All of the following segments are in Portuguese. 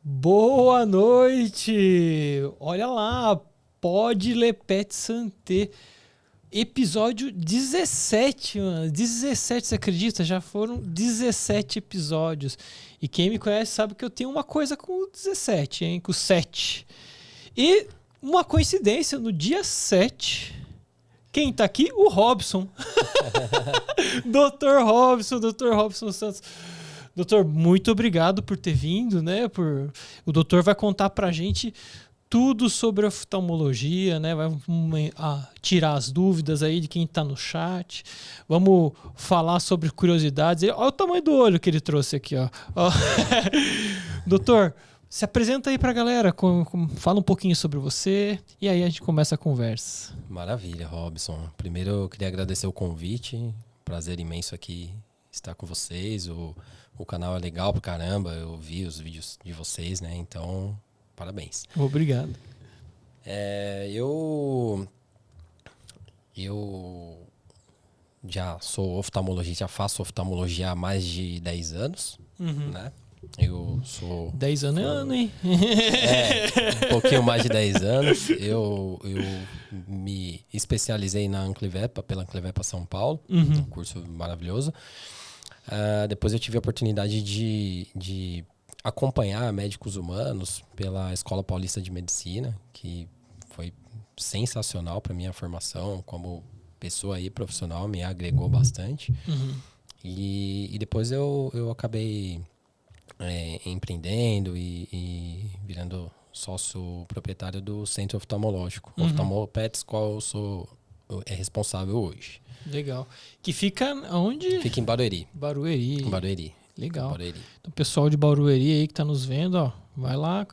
Boa noite! Olha lá, Pode Le Pet Santé, episódio 17, mano. 17, você acredita? Já foram 17 episódios. E quem me conhece sabe que eu tenho uma coisa com o 17, hein? Com o 7. E uma coincidência, no dia 7, quem tá aqui? O Robson. Dr. Robson Santos. Doutor, muito obrigado por ter vindo, né? O doutor vai contar pra gente tudo sobre oftalmologia, né? Vai tirar as dúvidas aí de quem tá no chat. Vamos falar sobre curiosidades. Olha o tamanho do olho que ele trouxe aqui, ó. Doutor, se apresenta aí pra galera, fala um pouquinho sobre você e aí a gente começa a conversa. Maravilha, Robson. Primeiro eu queria agradecer o convite. Prazer imenso aqui estar com vocês. O canal é legal pra caramba, eu vi os vídeos de vocês, né? Então, parabéns. Obrigado. Eu já sou oftalmologista, já faço oftalmologia há mais de 10 anos, né? Eu sou... 10 anos é ano, hein? Um pouquinho mais de 10 anos. Eu me especializei na Anclivepa, pela Anclivepa São Paulo, um curso maravilhoso. Depois eu tive a oportunidade de acompanhar médicos humanos pela Escola Paulista de Medicina, que foi sensacional para minha formação como pessoa aí profissional, me agregou bastante. E depois eu acabei empreendendo e virando sócio proprietário do Centro Oftalmológico, Oftalmopets, qual eu sou responsável hoje. Legal. Que fica onde? Fica em Barueri. Barueri. Legal. Barueri. Então, o pessoal de Barueri aí que tá nos vendo, ó, vai lá.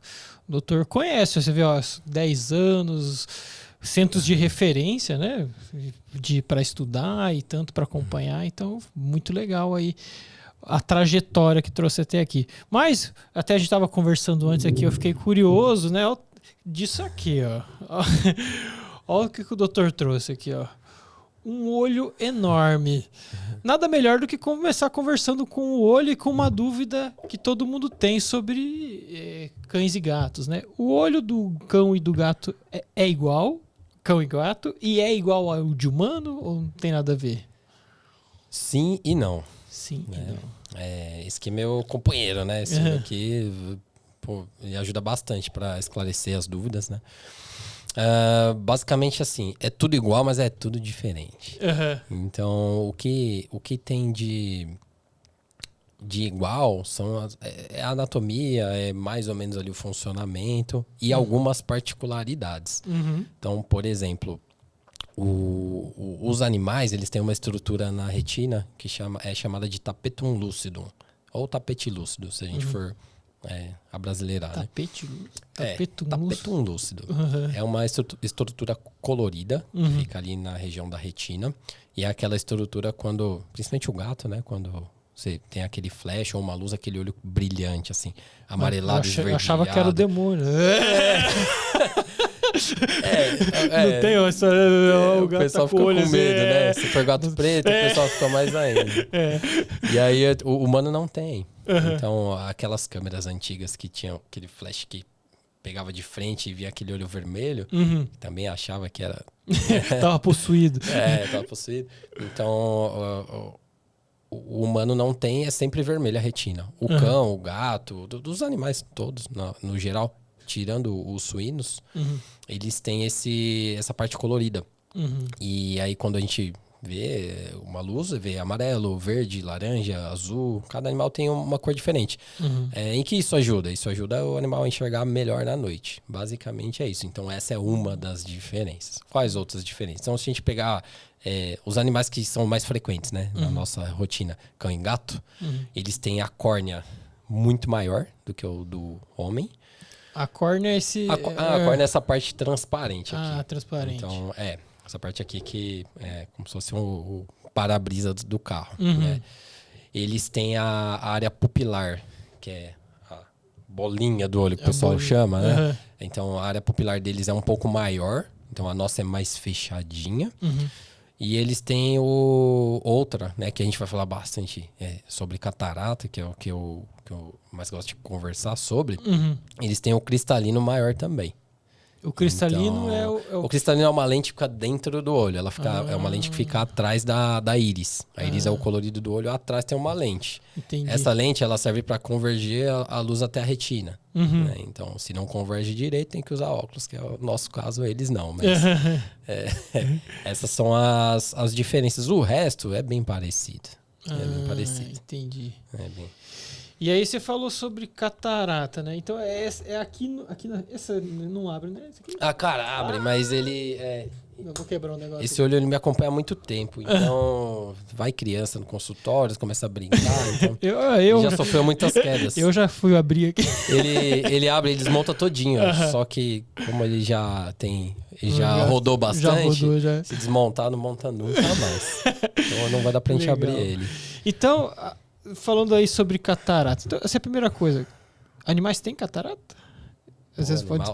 O doutor conhece, você vê, ó, 10 anos, centros de referência, né? Para estudar e tanto para acompanhar. Então, muito legal aí a trajetória que trouxe até aqui. Mas, até a gente estava conversando antes aqui, eu fiquei curioso, né? Disso aqui, ó. Olha o que o doutor trouxe aqui, ó. Um olho enorme. Nada melhor do que começar conversando com o olho e com uma dúvida que todo mundo tem sobre cães e gatos, né? O olho do cão e do gato é igual, cão e gato, e é igual ao de humano ou não tem nada a ver? Sim e não. Sim e não. Esse aqui é meu companheiro, né? Esse aqui ele ajuda bastante para esclarecer as dúvidas, né? Basicamente assim, é tudo igual, mas é tudo diferente. Então, o que tem de igual é a anatomia, é mais ou menos ali o funcionamento e algumas particularidades. Então, por exemplo, os animais, eles têm uma estrutura na retina que é chamada de tapetum lucidum, ou tapete lúcido, se a gente for abrasileirar, né? Tapetum lúcido. É uma estrutura colorida, fica ali na região da retina. E é aquela estrutura principalmente o gato, né? Quando você tem aquele flash ou uma luz, aquele olho brilhante, assim, amarelado, esverdeado. Eu achava que era o demônio. Não tem essa. O pessoal fica com medo, né? Se for gato preto, o pessoal fica mais ainda. E aí o humano não tem. Então, aquelas câmeras antigas que tinham aquele flash que pegava de frente e via aquele olho vermelho, também achava que era... Tava possuído. Tava possuído. Então, o humano não tem, é sempre vermelho a retina. O cão, o gato, dos animais todos, no geral, tirando os suínos, eles têm essa parte colorida. E aí, quando a gente vê uma luz, vê amarelo, verde, laranja, azul. Cada animal tem uma cor diferente. Em que isso ajuda? Isso ajuda o animal a enxergar melhor na noite. Basicamente é isso. Então, essa é uma das diferenças. Quais outras diferenças? Então, se a gente pegar os animais que são mais frequentes, né, na nossa rotina, cão e gato, eles têm a córnea muito maior do que o do homem. A córnea é a córnea é essa parte transparente aqui. Transparente. Então, essa parte aqui que é como se fosse o para-brisa do carro. Né? Eles têm a área pupilar, que é a bolinha do olho que o pessoal chama, né? Então, a área pupilar deles é um pouco maior. Então, a nossa é mais fechadinha. E eles têm outra, né, que a gente vai falar bastante sobre catarata, que é o que eu mais gosto de conversar sobre. Eles têm o cristalino maior também. O cristalino então, o cristalino é uma lente que fica dentro do olho. Ela fica, é uma lente que fica atrás da íris. A íris é o colorido do olho, atrás tem uma lente. Entendi. Essa lente ela serve para converger a luz até a retina. Né? Então, se não converge direito, tem que usar óculos, que é o nosso caso, eles não. Mas essas são as diferenças. O resto é bem parecido. Bem parecido. Entendi. Bem... E aí você falou sobre catarata, né? Então é aqui essa não abre, né? Esse aqui? Cara, abre, mas ele... Eu vou quebrar um negócio. Esse olho ele me acompanha há muito tempo. Então, vai criança no consultório, começa a brincar. Então, ele já sofreu muitas quedas. Eu já fui abrir aqui. Ele abre e desmonta todinho. Só que, como ele já tem... Ele já rodou bastante. Se desmontar, não monta nunca mais. Então, não vai dar pra gente abrir ele. Então, falando aí sobre catarata. Então, essa é a primeira coisa. Animais têm catarata? Às vezes pode...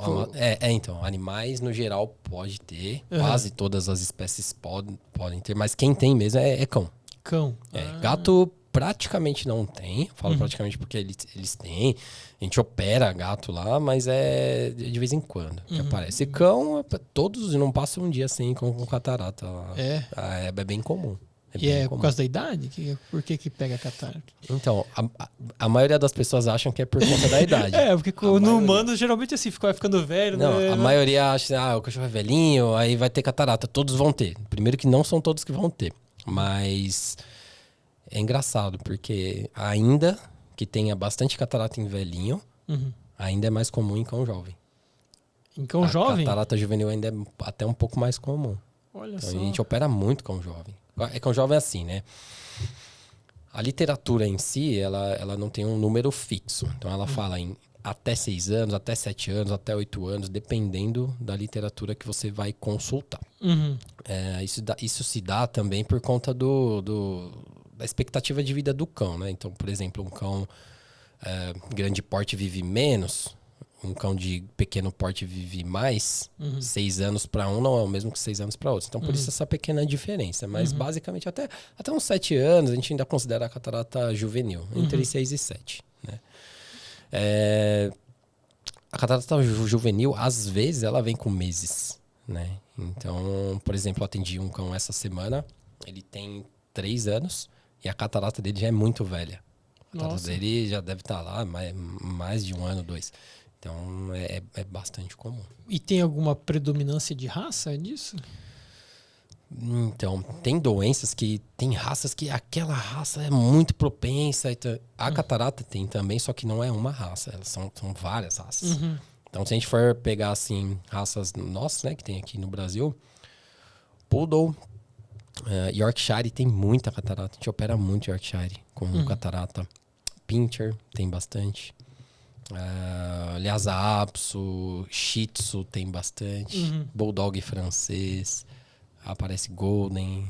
Então, animais no geral pode ter, quase todas as espécies podem ter, mas quem tem mesmo é cão. Cão. Gato praticamente não tem, eu falo praticamente porque eles têm, a gente opera gato lá, mas é de vez em quando que aparece. Cão, todos não passam um dia sem com catarata. É bem comum. Por causa da idade? Por que pega catarata? Então, a maioria das pessoas acham que é por conta da idade. Porque no humano, geralmente assim, vai ficando velho. Não, né? A maioria acha, o cachorro é velhinho, aí vai ter catarata. Todos vão ter. Primeiro que não são todos que vão ter. Mas é engraçado, porque ainda que tenha bastante catarata em velhinho, ainda é mais comum em cão jovem. Em cão jovem? A catarata juvenil ainda é até um pouco mais comum. Olha então, só. A gente opera muito cão jovem. Cão jovem é assim, né? A literatura em si, ela não tem um número fixo. Então, ela fala em até 6 anos, até 7 anos, até 8 anos, dependendo da literatura que você vai consultar. Isso se dá também por conta da expectativa de vida do cão, né? Então, por exemplo, um cão grande porte vive menos, um cão de pequeno porte vive mais. 6 anos para um não é o mesmo que 6 anos para outro. Então, por isso essa pequena diferença. Mas, basicamente, até uns 7 anos, a gente ainda considera a catarata juvenil. Entre 6 e 7. Né? A catarata juvenil, às vezes, ela vem com meses. Né? Então, por exemplo, eu atendi um cão essa semana. Ele tem 3 anos e a catarata dele já é muito velha. A catarata dele já deve estar lá mais de 1 ano, 2. Então, é bastante comum. E tem alguma predominância de raça disso? Então, tem doenças que... Tem raças que aquela raça é muito propensa. Então, a catarata tem também, só que não é uma raça. Elas são várias raças. Então, se a gente for pegar, assim, raças nossas, né? Que tem aqui no Brasil. Poodle, Yorkshire tem muita catarata. A gente opera muito Yorkshire com catarata. Pinscher tem bastante. Lhasa Apso, Shih Tzu tem bastante, Bulldog francês, aparece Golden,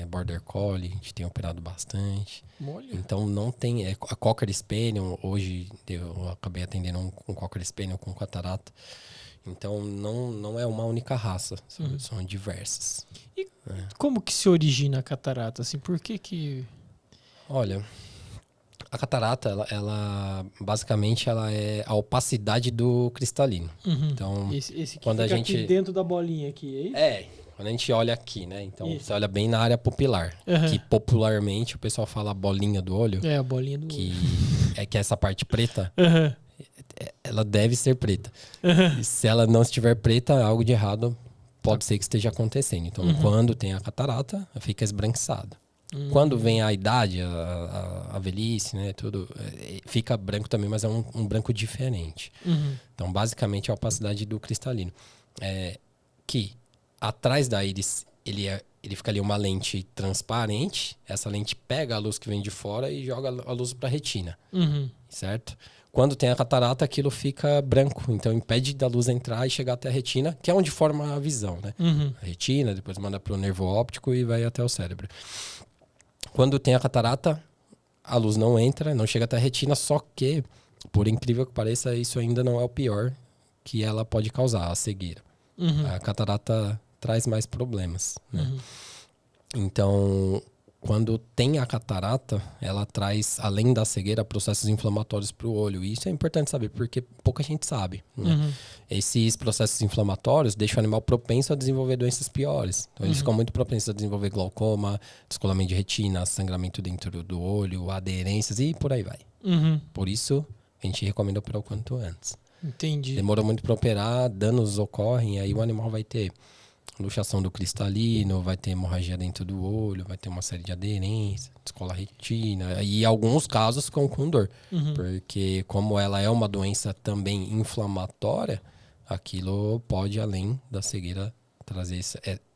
Border Collie, a gente tem operado bastante. Olha. Então não tem, a Cocker Spaniel, hoje eu acabei atendendo um Cocker Spaniel com catarata. Então não é uma única raça, são diversas. E como que se origina a catarata? Assim, por que... Olha... A catarata, ela basicamente ela é a opacidade do cristalino. Então, esse que quando fica a gente aqui dentro da bolinha aqui, é isso? Quando a gente olha aqui, né? Então, você olha bem na área pupilar, que popularmente o pessoal fala a bolinha do olho. A bolinha do olho. Que é essa parte preta. Ela deve ser preta. E se ela não estiver preta, algo de errado pode ser que esteja acontecendo. Então, quando tem a catarata, fica esbranquiçado. Quando vem a idade, a velhice, né, tudo, fica branco também, mas é um branco diferente. Então, basicamente, é a opacidade do cristalino. Que atrás da íris, ele fica ali uma lente transparente, essa lente pega a luz que vem de fora e joga a luz para a retina, certo? Quando tem a catarata, aquilo fica branco, então impede da luz entrar e chegar até a retina, que é onde forma a visão, né? A retina, depois manda para o nervo óptico e vai até o cérebro. Quando tem a catarata, a luz não entra, não chega até a retina, só que, por incrível que pareça, isso ainda não é o pior que ela pode causar, a cegueira. A catarata traz mais problemas, né? Então, quando tem a catarata, ela traz, além da cegueira, processos inflamatórios para o olho. E isso é importante saber, porque pouca gente sabe, né? Esses processos inflamatórios deixam o animal propenso a desenvolver doenças piores. Então, eles ficam muito propensos a desenvolver glaucoma, descolamento de retina, sangramento dentro do olho, aderências e por aí vai. Por isso, a gente recomenda operar o quanto antes. Entendi. Demora muito para operar, danos ocorrem, aí o animal vai ter luxação do cristalino, vai ter hemorragia dentro do olho, vai ter uma série de aderências, descola a retina, e alguns casos com dor. Porque como ela é uma doença também inflamatória, aquilo pode, além da cegueira, trazer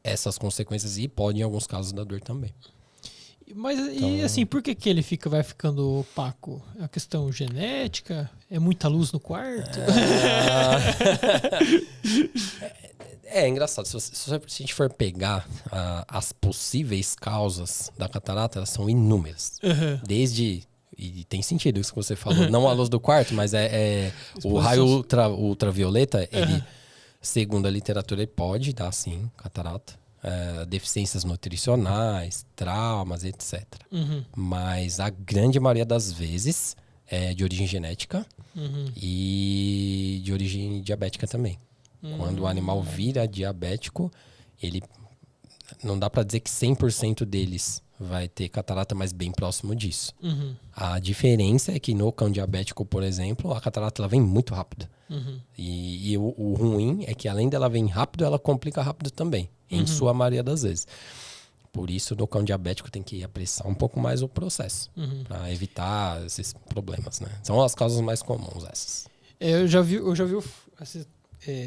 essas consequências e pode, em alguns casos, dar dor também. Mas e assim, por que ele vai ficando opaco? É uma questão genética? É muita luz no quarto? É engraçado, se a gente for pegar as possíveis causas da catarata, elas são inúmeras. Desde, e tem sentido isso que você falou, não a luz do quarto, mas o raio ultravioleta, ele, segundo a literatura, ele pode dar sim catarata. Deficiências nutricionais, traumas, etc. Mas a grande maioria das vezes é de origem genética e de origem diabética também. Quando o animal vira diabético, ele não dá para dizer que 100% deles vai ter catarata, mas bem próximo disso. A diferença é que no cão diabético, por exemplo, a catarata ela vem muito rápido. E o ruim é que além dela vir rápido, ela complica rápido também, em sua maioria das vezes. Por isso, no cão diabético tem que apressar um pouco mais o processo, para evitar esses problemas, né? São as causas mais comuns essas. Eu já vi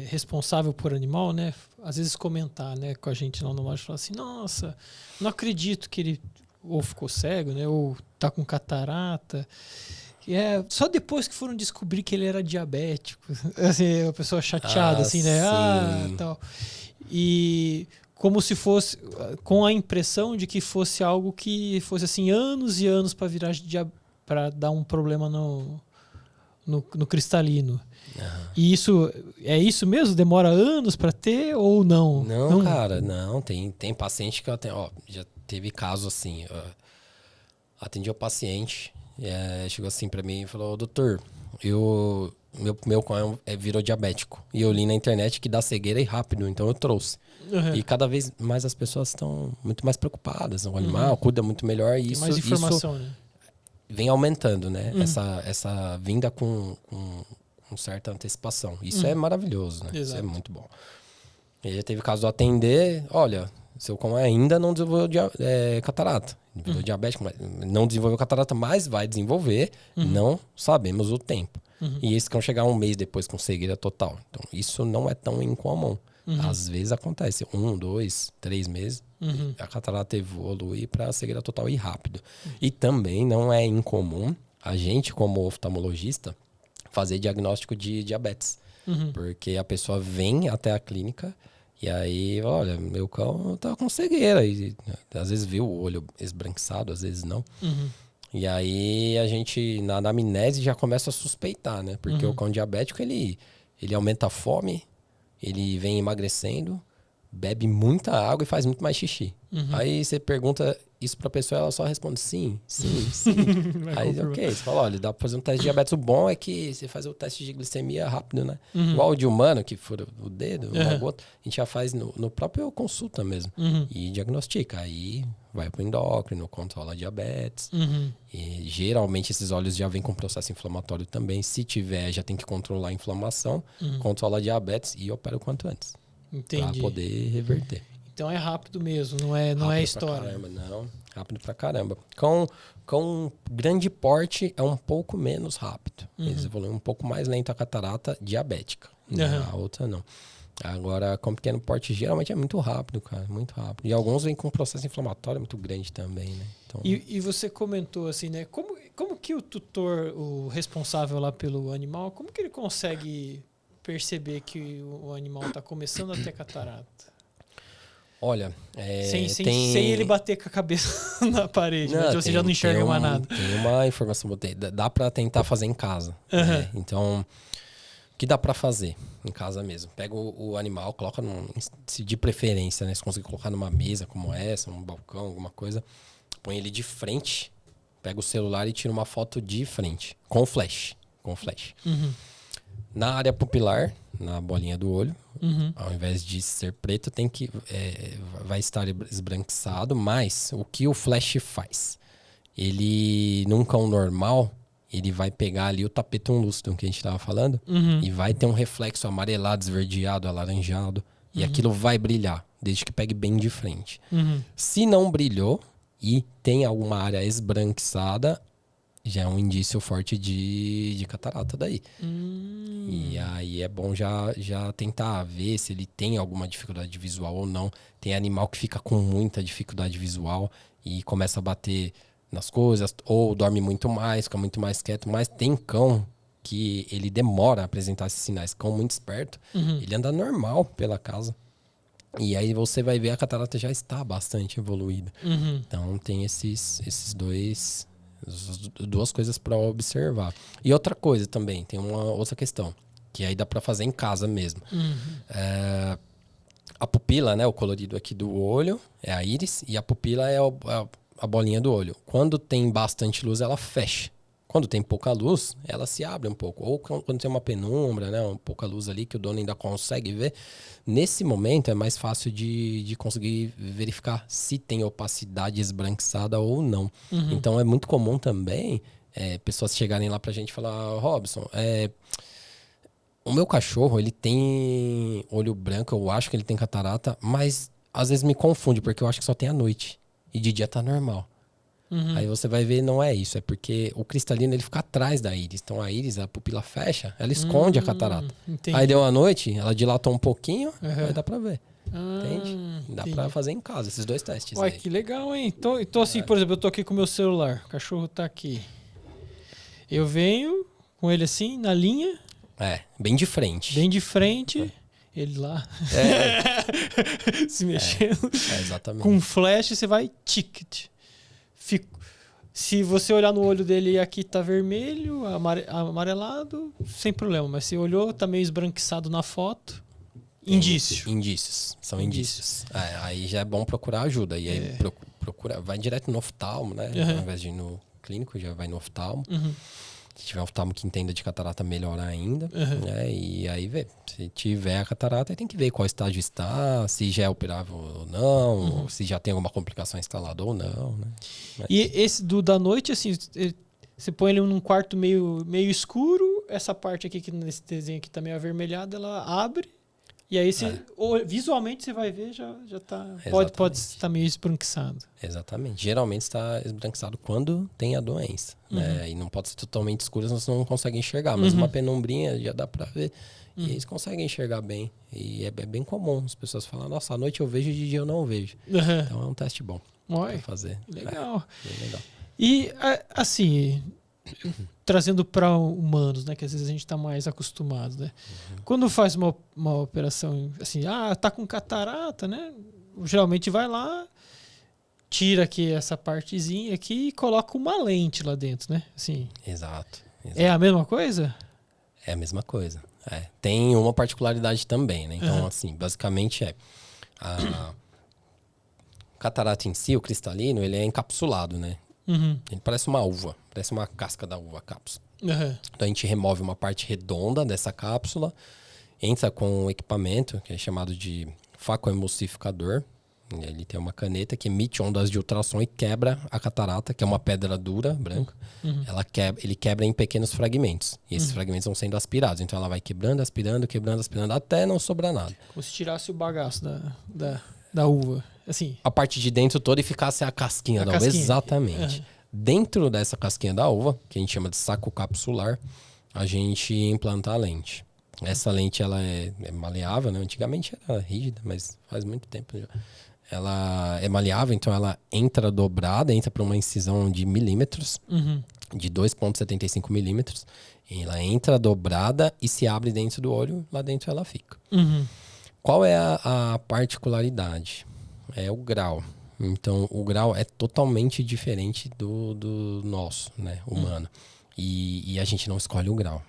responsável por animal, né? Às vezes comentar, né, com a gente lá no loja, falar assim, nossa, não acredito que ele ou ficou cego, né? Ou tá com catarata. Só depois que foram descobrir que ele era diabético. Assim, a pessoa chateada, assim, né? Tal. E como se fosse, com a impressão de que fosse algo que fosse assim, anos e anos para virar para dar um problema no cristalino. E é isso mesmo? Demora anos para ter ou não? Não, cara, não. Tem paciente que eu tenho, já teve caso assim, atendi o paciente, chegou assim para mim e falou, doutor, meu cão virou diabético. E eu li na internet que dá cegueira e rápido, então eu trouxe. E cada vez mais as pessoas estão muito mais preocupadas. O animal cuida muito melhor e tem mais informação, né? Vem aumentando, né? Essa vinda com certa antecipação. Isso é maravilhoso, né? Exato. Isso é muito bom. E já teve caso de atender, olha, seu cão ainda não desenvolveu catarata. Virou diabético, mas não desenvolveu catarata, mas vai desenvolver, não sabemos o tempo. E esse cão chegar um mês depois com cegueira total. Então, isso não é tão incomum. Às vezes acontece 1, 2, 3 meses, a catarata evolui para cegueira total e rápido. E também não é incomum a gente, como oftalmologista, fazer diagnóstico de diabetes. Porque a pessoa vem até a clínica e aí, olha, meu cão tá com cegueira. E às vezes viu o olho esbranquiçado, às vezes não. E aí a gente, na anamnese, já começa a suspeitar, né? Porque o cão diabético, ele aumenta a fome, ele vem emagrecendo, bebe muita água e faz muito mais xixi. Aí você pergunta isso pra pessoa, ela só responde sim. Aí, ok, você fala, olha, dá pra fazer um teste de diabetes. O bom é que você faz o teste de glicemia rápido, né? Igual o de humano, que fura o dedo, uma gota, a gente já faz no próprio consulta mesmo. E diagnostica. Aí vai pro endócrino, controla a diabetes. E geralmente esses óleos já vêm com processo inflamatório também. Se tiver, já tem que controlar a inflamação, controla a diabetes e opera o quanto antes. Entendi. Pra poder reverter. Então é rápido mesmo, não é história. Caramba, não. Rápido pra caramba. Com grande porte é um pouco menos rápido. Eles evoluem um pouco mais lento a catarata diabética. A outra não. Agora, com pequeno porte, geralmente é muito rápido, cara. Muito rápido. E alguns vêm com um processo inflamatório muito grande também, né? Então... E você comentou assim, né? Como que o tutor, o responsável lá pelo animal, como que ele consegue perceber que o animal está começando a ter catarata? Olha, sem ele bater com a cabeça na parede, mas você já não enxerga mais nada. Tem uma informação, dá para tentar fazer em casa. Né? Então, que dá pra fazer em casa mesmo? Pega o animal, coloca se de preferência, né? Se conseguir colocar numa mesa como essa, um balcão, alguma coisa, põe ele de frente, pega o celular e tira uma foto de frente, com flash. Uhum. Na área pupilar, na bolinha do olho, Uhum. ao invés de ser preto, vai estar esbranquiçado, mas o que o flash faz? Ele, num cão normal, ele vai pegar ali o tapetum lúcido que a gente estava falando e vai ter um reflexo amarelado, esverdeado, alaranjado, e aquilo vai brilhar, desde que pegue bem de frente. Uhum. Se não brilhou e tem alguma área esbranquiçada, já é um indício forte de catarata daí. E aí é bom já tentar ver se ele tem alguma dificuldade visual ou não. Tem animal que fica com muita dificuldade visual e começa a bater nas coisas, ou dorme muito mais, fica muito mais quieto. Mas tem cão que ele demora a apresentar esses sinais. Cão muito esperto, ele anda normal pela casa. E aí você vai ver a catarata já está bastante evoluída. Então tem essas duas coisas para observar. E outra coisa também, tem uma outra questão, que aí dá para fazer em casa mesmo. A pupila, né, o colorido aqui do olho é a íris, e a pupila é a bolinha do olho. Quando tem bastante luz, ela fecha. Quando tem pouca luz, ela se abre um pouco. Ou quando tem uma penumbra, né, uma pouca luz ali que o dono ainda consegue ver. Nesse momento é mais fácil de conseguir verificar se tem opacidade esbranquiçada ou não. Então é muito comum também pessoas chegarem lá pra gente e falar: Robson, o meu cachorro, ele tem olho branco, eu acho que ele tem catarata, mas às vezes me confunde, porque eu acho que só tem à noite. E de dia tá normal. Aí você vai ver, não é isso. É porque o cristalino, ele fica atrás da íris. Então a íris, a pupila fecha, ela esconde a catarata. Entendi. Aí deu a noite, ela dilatou um pouquinho, aí dá pra ver. Entende? Dá entendi. pra fazer em casa, esses dois testes. Uai, aí. que legal, hein? Então assim, por exemplo, eu tô aqui com o meu celular, o cachorro tá aqui. Eu venho com ele assim, na linha, Bem de frente. bem de frente, ele lá se mexendo. Exatamente. Com flash, você vai ticket. Se você olhar no olho dele e aqui tá vermelho, amarelado, sem problema. Mas se olhou, tá meio esbranquiçado na foto, indício. Indícios. São indícios. Aí já é bom procurar ajuda. E aí vai direto no oftalmo, né? Ao invés de ir no clínico, já vai no oftalmo. Se tiver um oftalmo que entenda de catarata, melhor ainda. Né? E aí vê. Se tiver a catarata, aí tem que ver qual estágio está, se já é operável ou não, se já tem alguma complicação instalada ou não. Né? E esse da noite, assim, você põe ele num quarto meio escuro, essa parte aqui, que nesse desenho aqui tá meio avermelhada, ela abre. E aí, visualmente, você vai ver, já tá. Pode estar meio esbranquiçado. Exatamente. Geralmente está esbranquiçado quando tem a doença. Né? E não pode ser totalmente escuro, senão você não consegue enxergar. Mas uma penumbrinha já dá para ver. E eles conseguem enxergar bem. E é bem comum. As pessoas falam: nossa, à noite eu vejo e de dia eu não vejo. Então é um teste bom para fazer. Legal. Bem legal. E, assim, trazendo para humanos, né? Que às vezes a gente está mais acostumado, né? Quando faz uma operação assim, tá com catarata, né? Geralmente vai lá, tira aqui essa partezinha aqui e coloca uma lente lá dentro, né? Assim, Exato. é a mesma coisa? É a mesma coisa. Tem uma particularidade também, né? Então, assim, basicamente a catarata em si, o cristalino, ele é encapsulado, né? Ele parece uma uva, parece uma casca da uva, a cápsula. Então a gente remove uma parte redonda dessa cápsula, entra com um equipamento que é chamado de facoemulsificador. Ele tem uma caneta que emite ondas de ultrassom e quebra a catarata, que é uma pedra dura, branca. Ele quebra em pequenos fragmentos. E esses fragmentos vão sendo aspirados. Então ela vai quebrando, aspirando, até não sobrar nada. Como se tirasse o bagaço da uva. Assim. A parte de dentro toda e ficasse a casquinha da uva. Exatamente. Dentro dessa casquinha da uva, que a gente chama de saco capsular, a gente implanta a lente. Essa lente ela é maleável, né? Antigamente era rígida, mas faz muito tempo já. Ela é maleável, então ela entra dobrada, entra para uma incisão de milímetros, de 2,75 milímetros. Ela entra dobrada e se abre dentro do olho, lá dentro ela fica. Qual é a particularidade? É o grau. Então, o grau é totalmente diferente do nosso, né, humano. E a gente não escolhe o grau.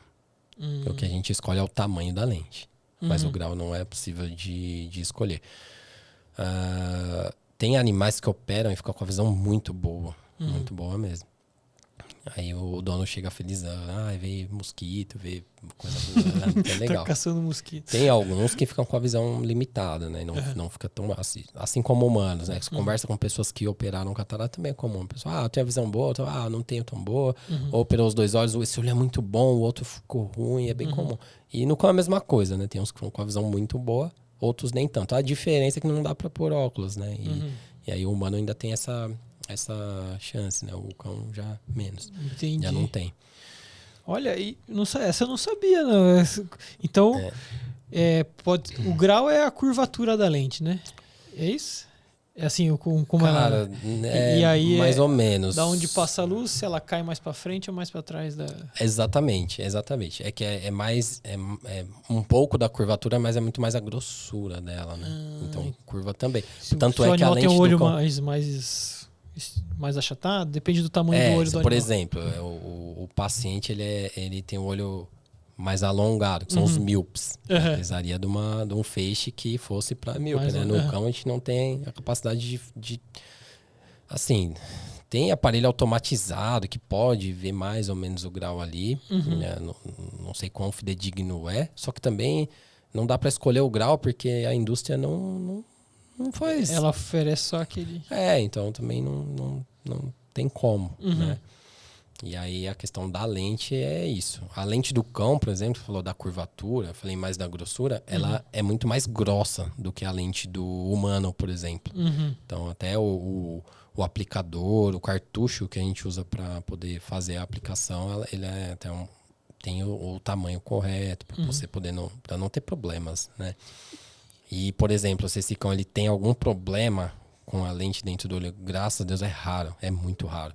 O que a gente escolhe é o tamanho da lente. Mas o grau não é possível de escolher. Tem animais que operam e ficam com a visão muito boa. Muito boa mesmo. Aí o dono chega felizão. Vê mosquito, vê coisa boa. É legal. Tá caçando mosquito. Tem alguns que ficam com a visão limitada, né? Não fica tão... Assim como humanos, né? Você conversa com pessoas que operaram catarata, também é comum. A pessoa, eu tenho a visão boa, outra, não tenho tão boa. Ou operou os 2 olhos, esse olho é muito bom, o outro ficou ruim, é bem comum. E no cão é a mesma coisa, né? Tem uns que ficam com a visão muito boa, outros nem tanto. A diferença é que não dá pra pôr óculos, né? E aí o humano ainda tem essa chance, né? O cão já menos. Entendi. Já não tem. Olha, essa eu não sabia, não. Então, o grau é a curvatura da lente, né? É isso? É assim, como Cara, ela... E aí mais ou menos. Da onde passa a luz, se ela cai mais pra frente ou mais pra trás da... Exatamente. É que é mais... É um pouco da curvatura, mas é muito mais a grossura dela, né? Então, curva também. Tanto é que a lente tem um olho do cão... mais achatado, depende do tamanho do olho do animal. Por exemplo, o paciente ele tem o olho mais alongado, que são os míopes. Precisaria de um feixe que fosse para míope, né? No cão a gente não tem a capacidade de assim, tem aparelho automatizado que pode ver mais ou menos o grau ali, né? Não sei quão fidedigno é, só que também não dá para escolher o grau porque a indústria não faz. Ela oferece só aquele... Então também não tem como, né? E aí a questão da lente é isso. A lente do cão, por exemplo, você falou da curvatura, falei mais da grossura, ela é muito mais grossa do que a lente do humano, por exemplo. Então até o aplicador, o cartucho que a gente usa para poder fazer a aplicação, ele tem o tamanho correto para você poder para não ter problemas, né? E, por exemplo, se esse cão ele tem algum problema com a lente dentro do olho, graças a Deus é raro, é muito raro.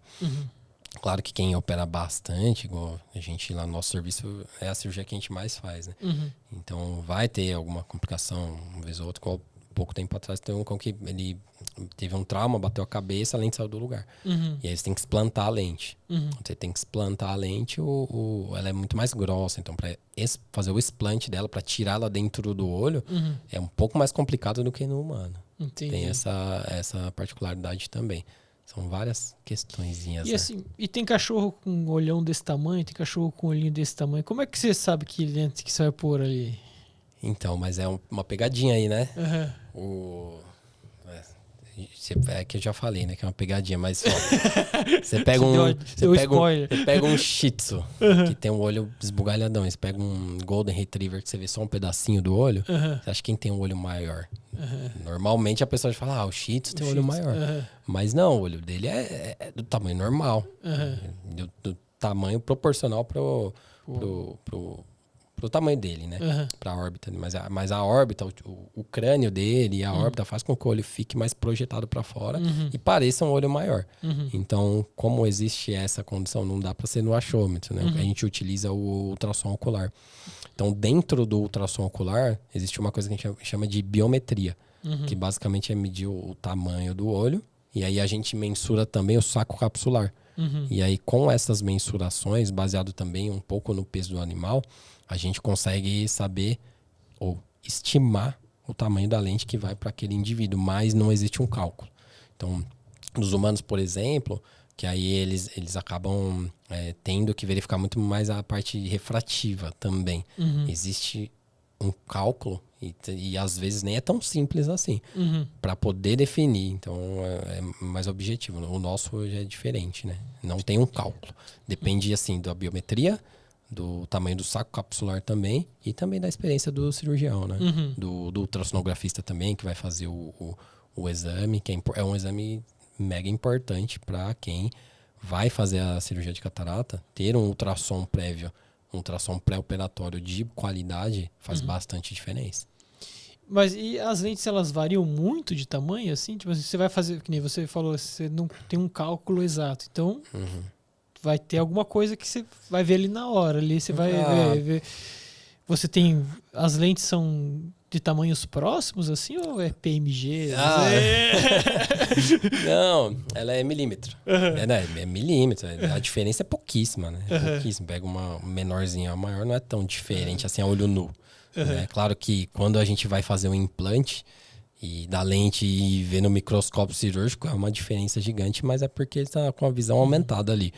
Claro que quem opera bastante, igual a gente lá no nosso serviço, é a cirurgia que a gente mais faz, né? Então vai ter alguma complicação, uma vez ou outra. Igual pouco tempo atrás tem um cão que ele teve um trauma, bateu a cabeça, a lente saiu do lugar. E aí você tem que explantar a lente. Você tem que explantar a lente, ela é muito mais grossa. Então, para fazer o explante dela, para tirar ela dentro do olho, é um pouco mais complicado do que no humano. Entendi. Tem essa particularidade também. São várias questõezinhas. E assim, e tem cachorro com um olhão desse tamanho, tem cachorro com um olhinho desse tamanho. Como é que você sabe que lente que você vai pôr ali? Então, mas é uma pegadinha aí, né? É que eu já falei, né? Que é uma pegadinha, mas ó, você pega um Shih Tzu que tem um olho esbugalhadão. Você pega um Golden Retriever que você vê só um pedacinho do olho. Você acha quem tem um olho maior? Normalmente a pessoa fala, o Shih Tzu tem um olho maior. Mas não, o olho dele é do tamanho normal. Do tamanho proporcional pro tamanho dele, né? Pra órbita. Mas a órbita, o crânio dele e a órbita faz com que o olho fique mais projetado para fora e pareça um olho maior. Então, como existe essa condição, não dá para ser no achômetro, né? A gente utiliza o ultrassom ocular. Então, dentro do ultrassom ocular, existe uma coisa que a gente chama de biometria, que basicamente é medir o tamanho do olho, e aí a gente mensura também o saco capsular. E aí, com essas mensurações, baseado também um pouco no peso do animal, a gente consegue saber ou estimar o tamanho da lente que vai para aquele indivíduo, mas não existe um cálculo. Então, nos humanos, por exemplo, que aí eles acabam tendo que verificar muito mais a parte refrativa também. Existe um cálculo e às vezes nem é tão simples assim para poder definir. Então é mais objetivo. O nosso já é diferente, né? Não tem um cálculo. Depende assim da biometria, do tamanho do saco capsular também e também da experiência do cirurgião, né? Do ultrassonografista também que vai fazer o exame, que é um exame mega importante para quem vai fazer a cirurgia de catarata. Ter um ultrassom prévio, um ultrassom pré-operatório de qualidade faz bastante diferença. Mas e as lentes, elas variam muito de tamanho, assim? Tipo assim, você vai fazer, que nem você falou, você não tem um cálculo exato. Então, vai ter alguma coisa que você vai ver ali na hora. Ali você vai ver. Você tem... As lentes são de tamanhos próximos, assim, ou é PMG? Não, ela é milímetro. É milímetro. A diferença é pouquíssima, né? É pouquíssimo. Pega uma menorzinha, a maior não é tão diferente assim a olho nu. Né? Claro que quando a gente vai fazer um implante e da lente e ver no microscópio cirúrgico, é uma diferença gigante, mas é porque está com a visão aumentada ali.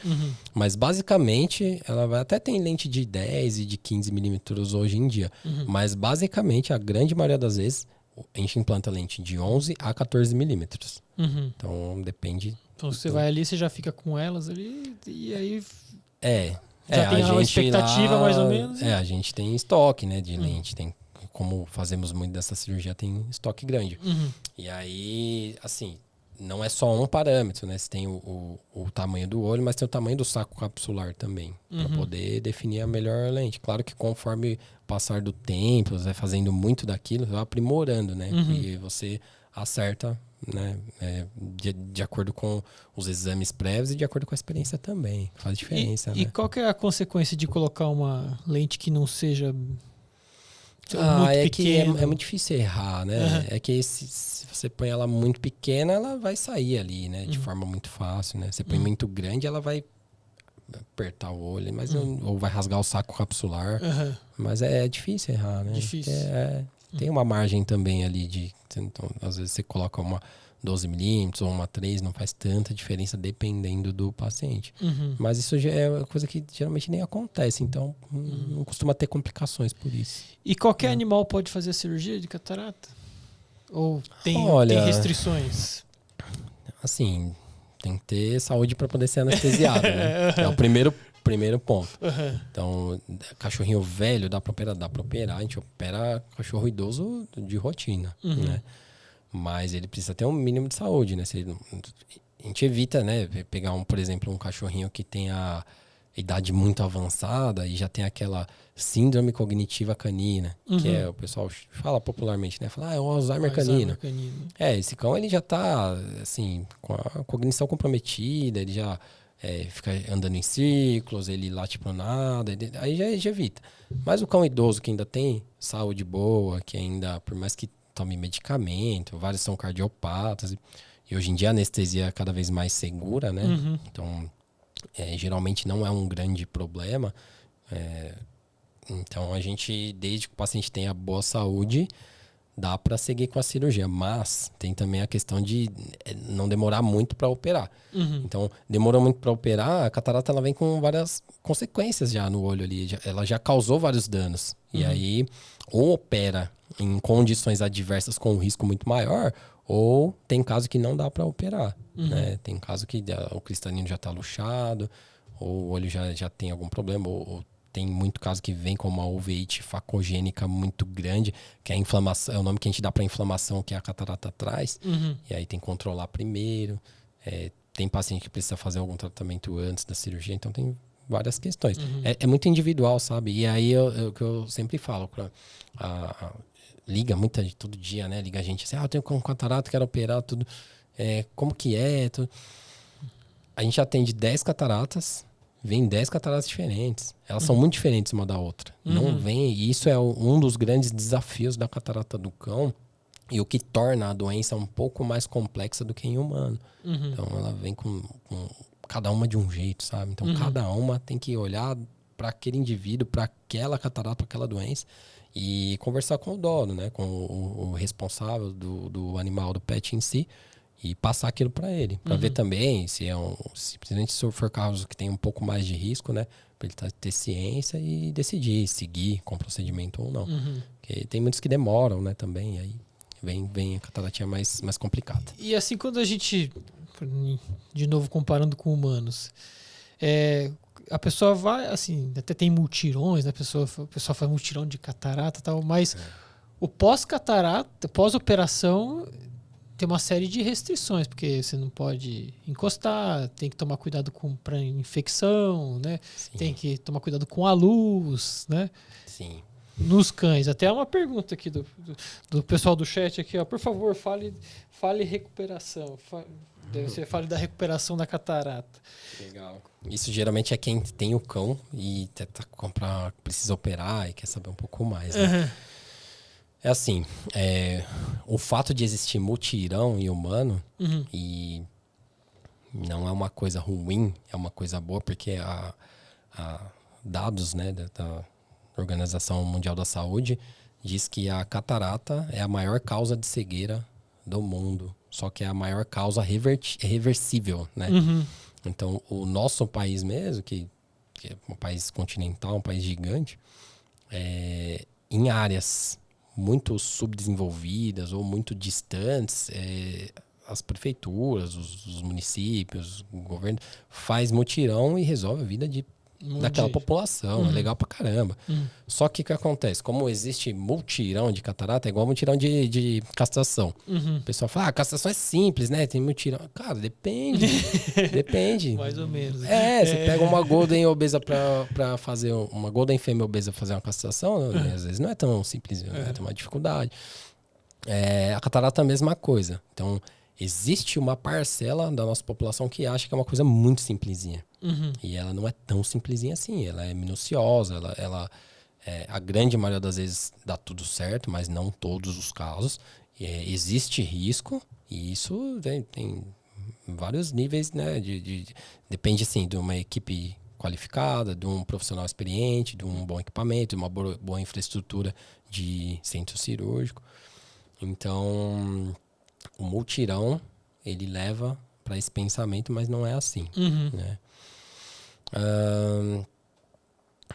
Mas basicamente, ela vai até tem lente de 10 e de 15 milímetros hoje em dia. Mas basicamente, a grande maioria das vezes, a gente implanta lente de 11 a 14 milímetros. Então, depende. Então, você vai ali, você já fica com elas ali e aí... Já tem uma expectativa, lá, mais ou menos? A gente tem estoque, né, de lente. Tem, como fazemos muito dessa cirurgia, tem estoque grande. E aí, assim, não é só um parâmetro, né? Você tem o tamanho do olho, mas tem o tamanho do saco capsular também, para poder definir a melhor lente. Claro que conforme o passar do tempo, você vai fazendo muito daquilo, vai aprimorando, né? E você acerta, né, de acordo com os exames prévios e de acordo com a experiência também. Faz diferença, né? E qual que é a consequência de colocar uma lente que não seja muito pequena? Que é muito difícil errar, né? É que se você põe ela muito pequena, ela vai sair ali, né? De forma muito fácil, né? Você põe muito grande, ela vai apertar o olho, mas ou vai rasgar o saco capsular. Mas é difícil errar, né? Difícil. Tem uma margem também ali de... Então, às vezes você coloca uma 12 milímetros ou uma 3, não faz tanta diferença dependendo do paciente. Mas isso já é uma coisa que geralmente nem acontece, então não costuma ter complicações por isso. E qualquer animal pode fazer a cirurgia de catarata? Ou tem restrições? Assim, tem que ter saúde para poder ser anestesiado, né? É o primeiro ponto. Então, cachorrinho velho dá para operar? Dá para operar. A gente opera cachorro idoso de rotina, né? Mas ele precisa ter um mínimo de saúde, né? A gente evita, né? Pegar, por exemplo, um cachorrinho que tem a idade muito avançada e já tem aquela síndrome cognitiva canina, que o pessoal fala popularmente, né? Fala, é o Alzheimer canino. Esse cão, ele já tá, assim, com a cognição comprometida, ele já... fica andando em círculos, ele late pro nada, aí já evita. Mas o cão idoso que ainda tem saúde boa, que ainda, por mais que tome medicamento, vários são cardiopatas, e hoje em dia a anestesia é cada vez mais segura, né? Então, geralmente não é um grande problema. Então, a gente, desde que o paciente tenha boa saúde, dá para seguir com a cirurgia, mas tem também a questão de não demorar muito para operar. Então, demorou muito para operar, a catarata ela vem com várias consequências já no olho ali, ela já causou vários danos. E aí, ou opera em condições adversas com um risco muito maior, ou tem caso que não dá para operar. Né? Tem caso que o cristalino já está luxado, ou o olho já tem algum problema, ou tem muito caso que vem com uma uveíte facogênica muito grande, que é a inflamação, é o nome que a gente dá para inflamação que a catarata traz. E aí tem que controlar primeiro. Tem paciente que precisa fazer algum tratamento antes da cirurgia, então tem várias questões. É muito individual, sabe? E aí o que eu sempre falo, liga muita gente todo dia, né? Liga a gente assim, eu tenho com catarata, quero operar, tudo. Como que é? Tudo. A gente atende 10 cataratas, vem 10 cataratas diferentes. Elas são muito diferentes uma da outra. Não vem, e isso é um dos grandes desafios da catarata do cão e o que torna a doença um pouco mais complexa do que em humano. Então ela vem com cada uma de um jeito, sabe? Então cada uma tem que olhar para aquele indivíduo, para aquela catarata, para aquela doença e conversar com o dono, né? Com o responsável do animal, do pet em si, e passar aquilo para ele, para ver também se principalmente se for caso que tem um pouco mais de risco, né, para ele ter ciência e decidir seguir com o procedimento ou não. Porque tem muitos que demoram, né, também, aí vem a cataratinha mais complicada. E assim, quando a gente, de novo comparando com humanos, a pessoa vai, assim, até tem multirões, né, o pessoal faz multirão de catarata e tal, mas o pós-catarata, pós-operação, tem uma série de restrições, porque você não pode encostar, tem que tomar cuidado para infecção, né? Tem que tomar cuidado com a luz, né? Sim. Nos cães. Até uma pergunta aqui do pessoal do chat aqui, ó. Por favor, fale recuperação. Você fala da recuperação da catarata. Legal. Isso geralmente é quem tem o cão e precisa operar e quer saber um pouco mais, né? Uhum. É assim, o fato de existir mutirão em humano e não é uma coisa ruim, é uma coisa boa, porque dados, né, da Organização Mundial da Saúde diz que a catarata é a maior causa de cegueira do mundo, só que é a maior causa reversível, né? Então, o nosso país mesmo, que é um país continental, um país gigante, em áreas muito subdesenvolvidas ou muito distantes, as prefeituras, os municípios, o governo faz mutirão e resolve a vida daquela população. É legal pra caramba. Só que o que acontece? Como existe mutirão de catarata, é igual mutirão de castração. O pessoal fala, a castração é simples, né? Tem mutirão. Cara, depende. Depende. Mais ou menos. Você pega uma Golden obesa pra fazer uma Golden fêmea obesa pra fazer uma castração, às vezes não é tão simples, né? Tem uma dificuldade. A catarata é a mesma coisa. Então, existe uma parcela da nossa população que acha que é uma coisa muito simplesinha. E ela não é tão simplesinha assim. Ela é minuciosa, a grande maioria das vezes dá tudo certo, mas não todos os casos. Existe risco, e isso tem vários níveis, né? Depende, assim, de uma equipe qualificada, de um profissional experiente, de um bom equipamento, de uma boa infraestrutura de centro cirúrgico. Então, o mutirão, ele leva para esse pensamento, mas não é assim, né?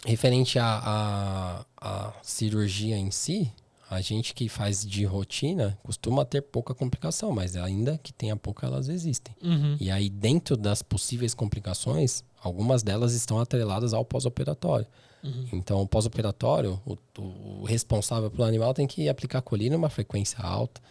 Referente à cirurgia em si, a gente que faz de rotina costuma ter pouca complicação, mas ainda que tenha pouca, elas existem. E aí, dentro das possíveis complicações, algumas delas estão atreladas ao pós-operatório. Então, o pós-operatório, o responsável pelo animal tem que aplicar colina em uma frequência alta,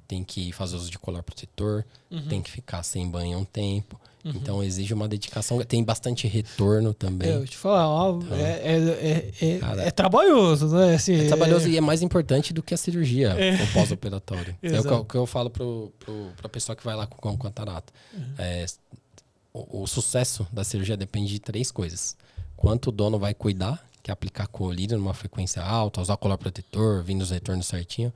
tem que fazer uso de colar protetor, tem que ficar sem banho um tempo. Então, exige uma dedicação. Tem bastante retorno também. Eu te falar, é trabalhoso, né? Assim, é trabalhoso e é mais importante do que a cirurgia, o pós-operatório. É o que eu falo pra pessoa que vai lá com catarata. O sucesso da cirurgia depende de 3 coisas. Quanto o dono vai cuidar, que é aplicar colírio numa frequência alta, usar colar protetor, vindo os retornos certinho.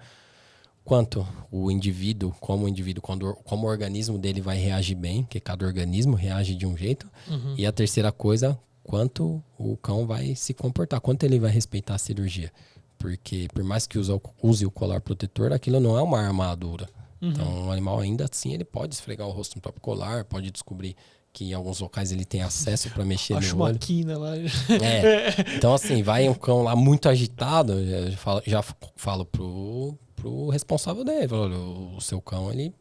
Quanto o indivíduo, como o organismo dele vai reagir bem, que cada organismo reage de um jeito. E a terceira coisa, quanto o cão vai se comportar, quanto ele vai respeitar a cirurgia. Porque por mais que use o colar protetor, aquilo não é uma armadura. Então o animal ainda assim, ele pode esfregar o rosto no próprio colar, pode descobrir que em alguns locais ele tem acesso para mexer no olho. Quina lá. Então assim, vai um cão lá muito agitado, já falo pro responsável dele, olha, o seu cão, ele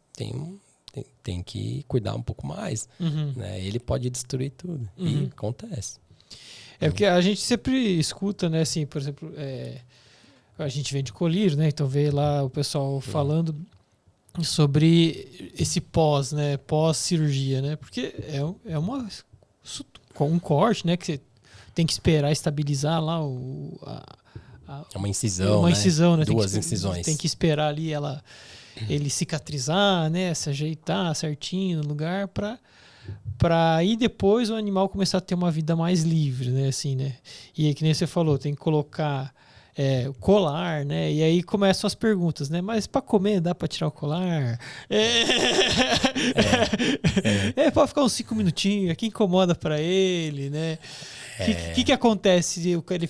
tem que cuidar um pouco mais, né? Ele pode destruir tudo, e acontece. Porque a gente sempre escuta, né, assim, por exemplo, a gente vende colírio, né, então vê lá o pessoal falando sobre esse né, pós-cirurgia, né, porque é um corte, né, que você tem que esperar estabilizar lá é uma incisão, né? 2 incisões. Tem que esperar ali ele cicatrizar, né? Se ajeitar certinho no lugar para aí depois o animal começar a ter uma vida mais livre, né? Assim, né? E aí, que nem você falou, tem que colocar o colar, né? E aí começam as perguntas, né? Mas para comer dá para tirar o colar? Pode ficar uns 5 minutinhos, aqui incomoda para ele, né? O que acontece? Ele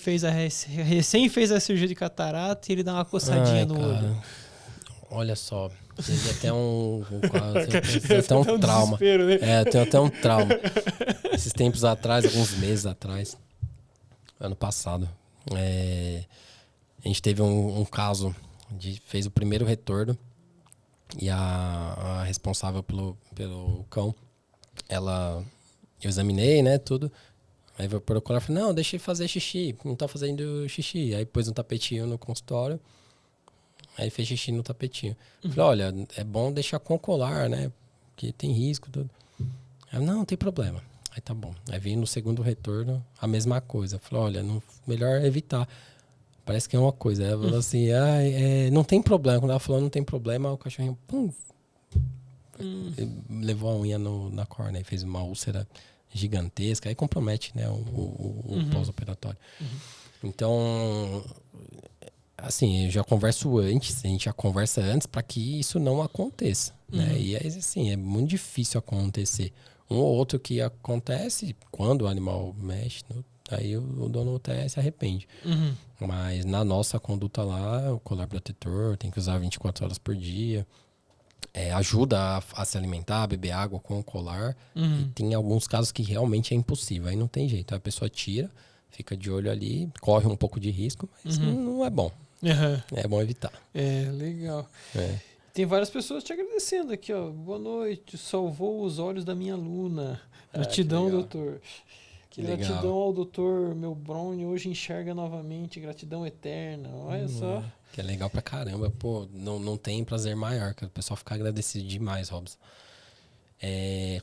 recém fez a cirurgia de catarata e ele dá uma coçadinha no olho. Olha só, teve até um trauma. Né? Tenho até um trauma. Esses tempos atrás, alguns meses atrás, ano passado, a gente teve um caso, fez o primeiro retorno e a responsável pelo cão, eu examinei, né, tudo. Aí vou procurar e falei, não, deixa ele fazer xixi, não tá fazendo xixi. Aí pôs um tapetinho no consultório, aí fez xixi no tapetinho. Falei, olha, é bom deixar com colar, né, porque tem risco, tudo. Aí, não tem problema. Aí tá bom. Aí vim no segundo retorno, a mesma coisa. Falei, olha, melhor evitar. Parece que é uma coisa. Ela falou assim, não tem problema. Quando ela falou não tem problema, o cachorrinho, pum, Ele levou a unha na córnea e fez uma úlcera gigantesca. Aí compromete, né, o pós-operatório. Então, assim, eu já converso antes, a gente já conversa antes para que isso não aconteça, né? E aí, assim, é muito difícil acontecer. Um ou outro que acontece quando o animal mexe, aí o dono até se arrepende. Mas na nossa conduta lá, o colar protetor tem que usar 24 horas por dia. Ajuda a se alimentar, a beber água com o colar. E tem alguns casos que realmente é impossível. Aí não tem jeito. A pessoa tira, fica de olho ali, corre um pouco de risco, mas não é bom. É bom evitar. Legal. Tem várias pessoas te agradecendo aqui, ó. Boa noite, salvou os olhos da minha aluna. Gratidão, doutor. Que Gratidão legal. ao doutor meu Brownie, hoje enxerga novamente. Gratidão eterna. Olha só. Que é legal pra caramba. Pô, não tem prazer maior que o pessoal ficar agradecido demais, Robson.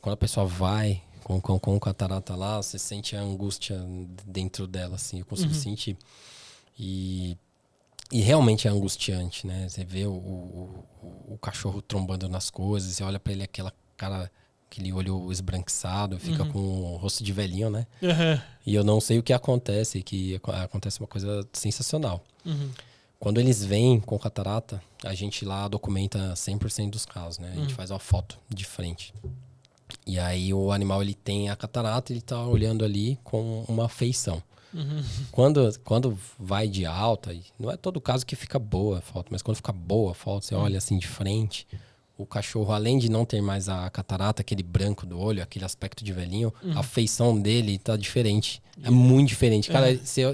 Quando a pessoa vai com o catarata lá, você sente a angústia dentro dela, assim. Eu consigo sentir. E realmente é angustiante, né? Você vê o cachorro trombando nas coisas, você olha pra ele aquele olho esbranquiçado, fica com o rosto de velhinho, né? E eu não sei o que acontece, que acontece uma coisa sensacional. Quando eles vêm com catarata, a gente lá documenta 100% dos casos, né? A gente faz uma foto de frente. E aí o animal, ele tem a catarata, ele tá olhando ali com uma afeição. Quando vai de alta, não é todo caso que fica boa a foto, mas quando fica boa a foto, você olha assim de frente, o cachorro, além de não ter mais a catarata, aquele branco do olho, aquele aspecto de velhinho, a feição dele tá diferente. É muito diferente. Cara,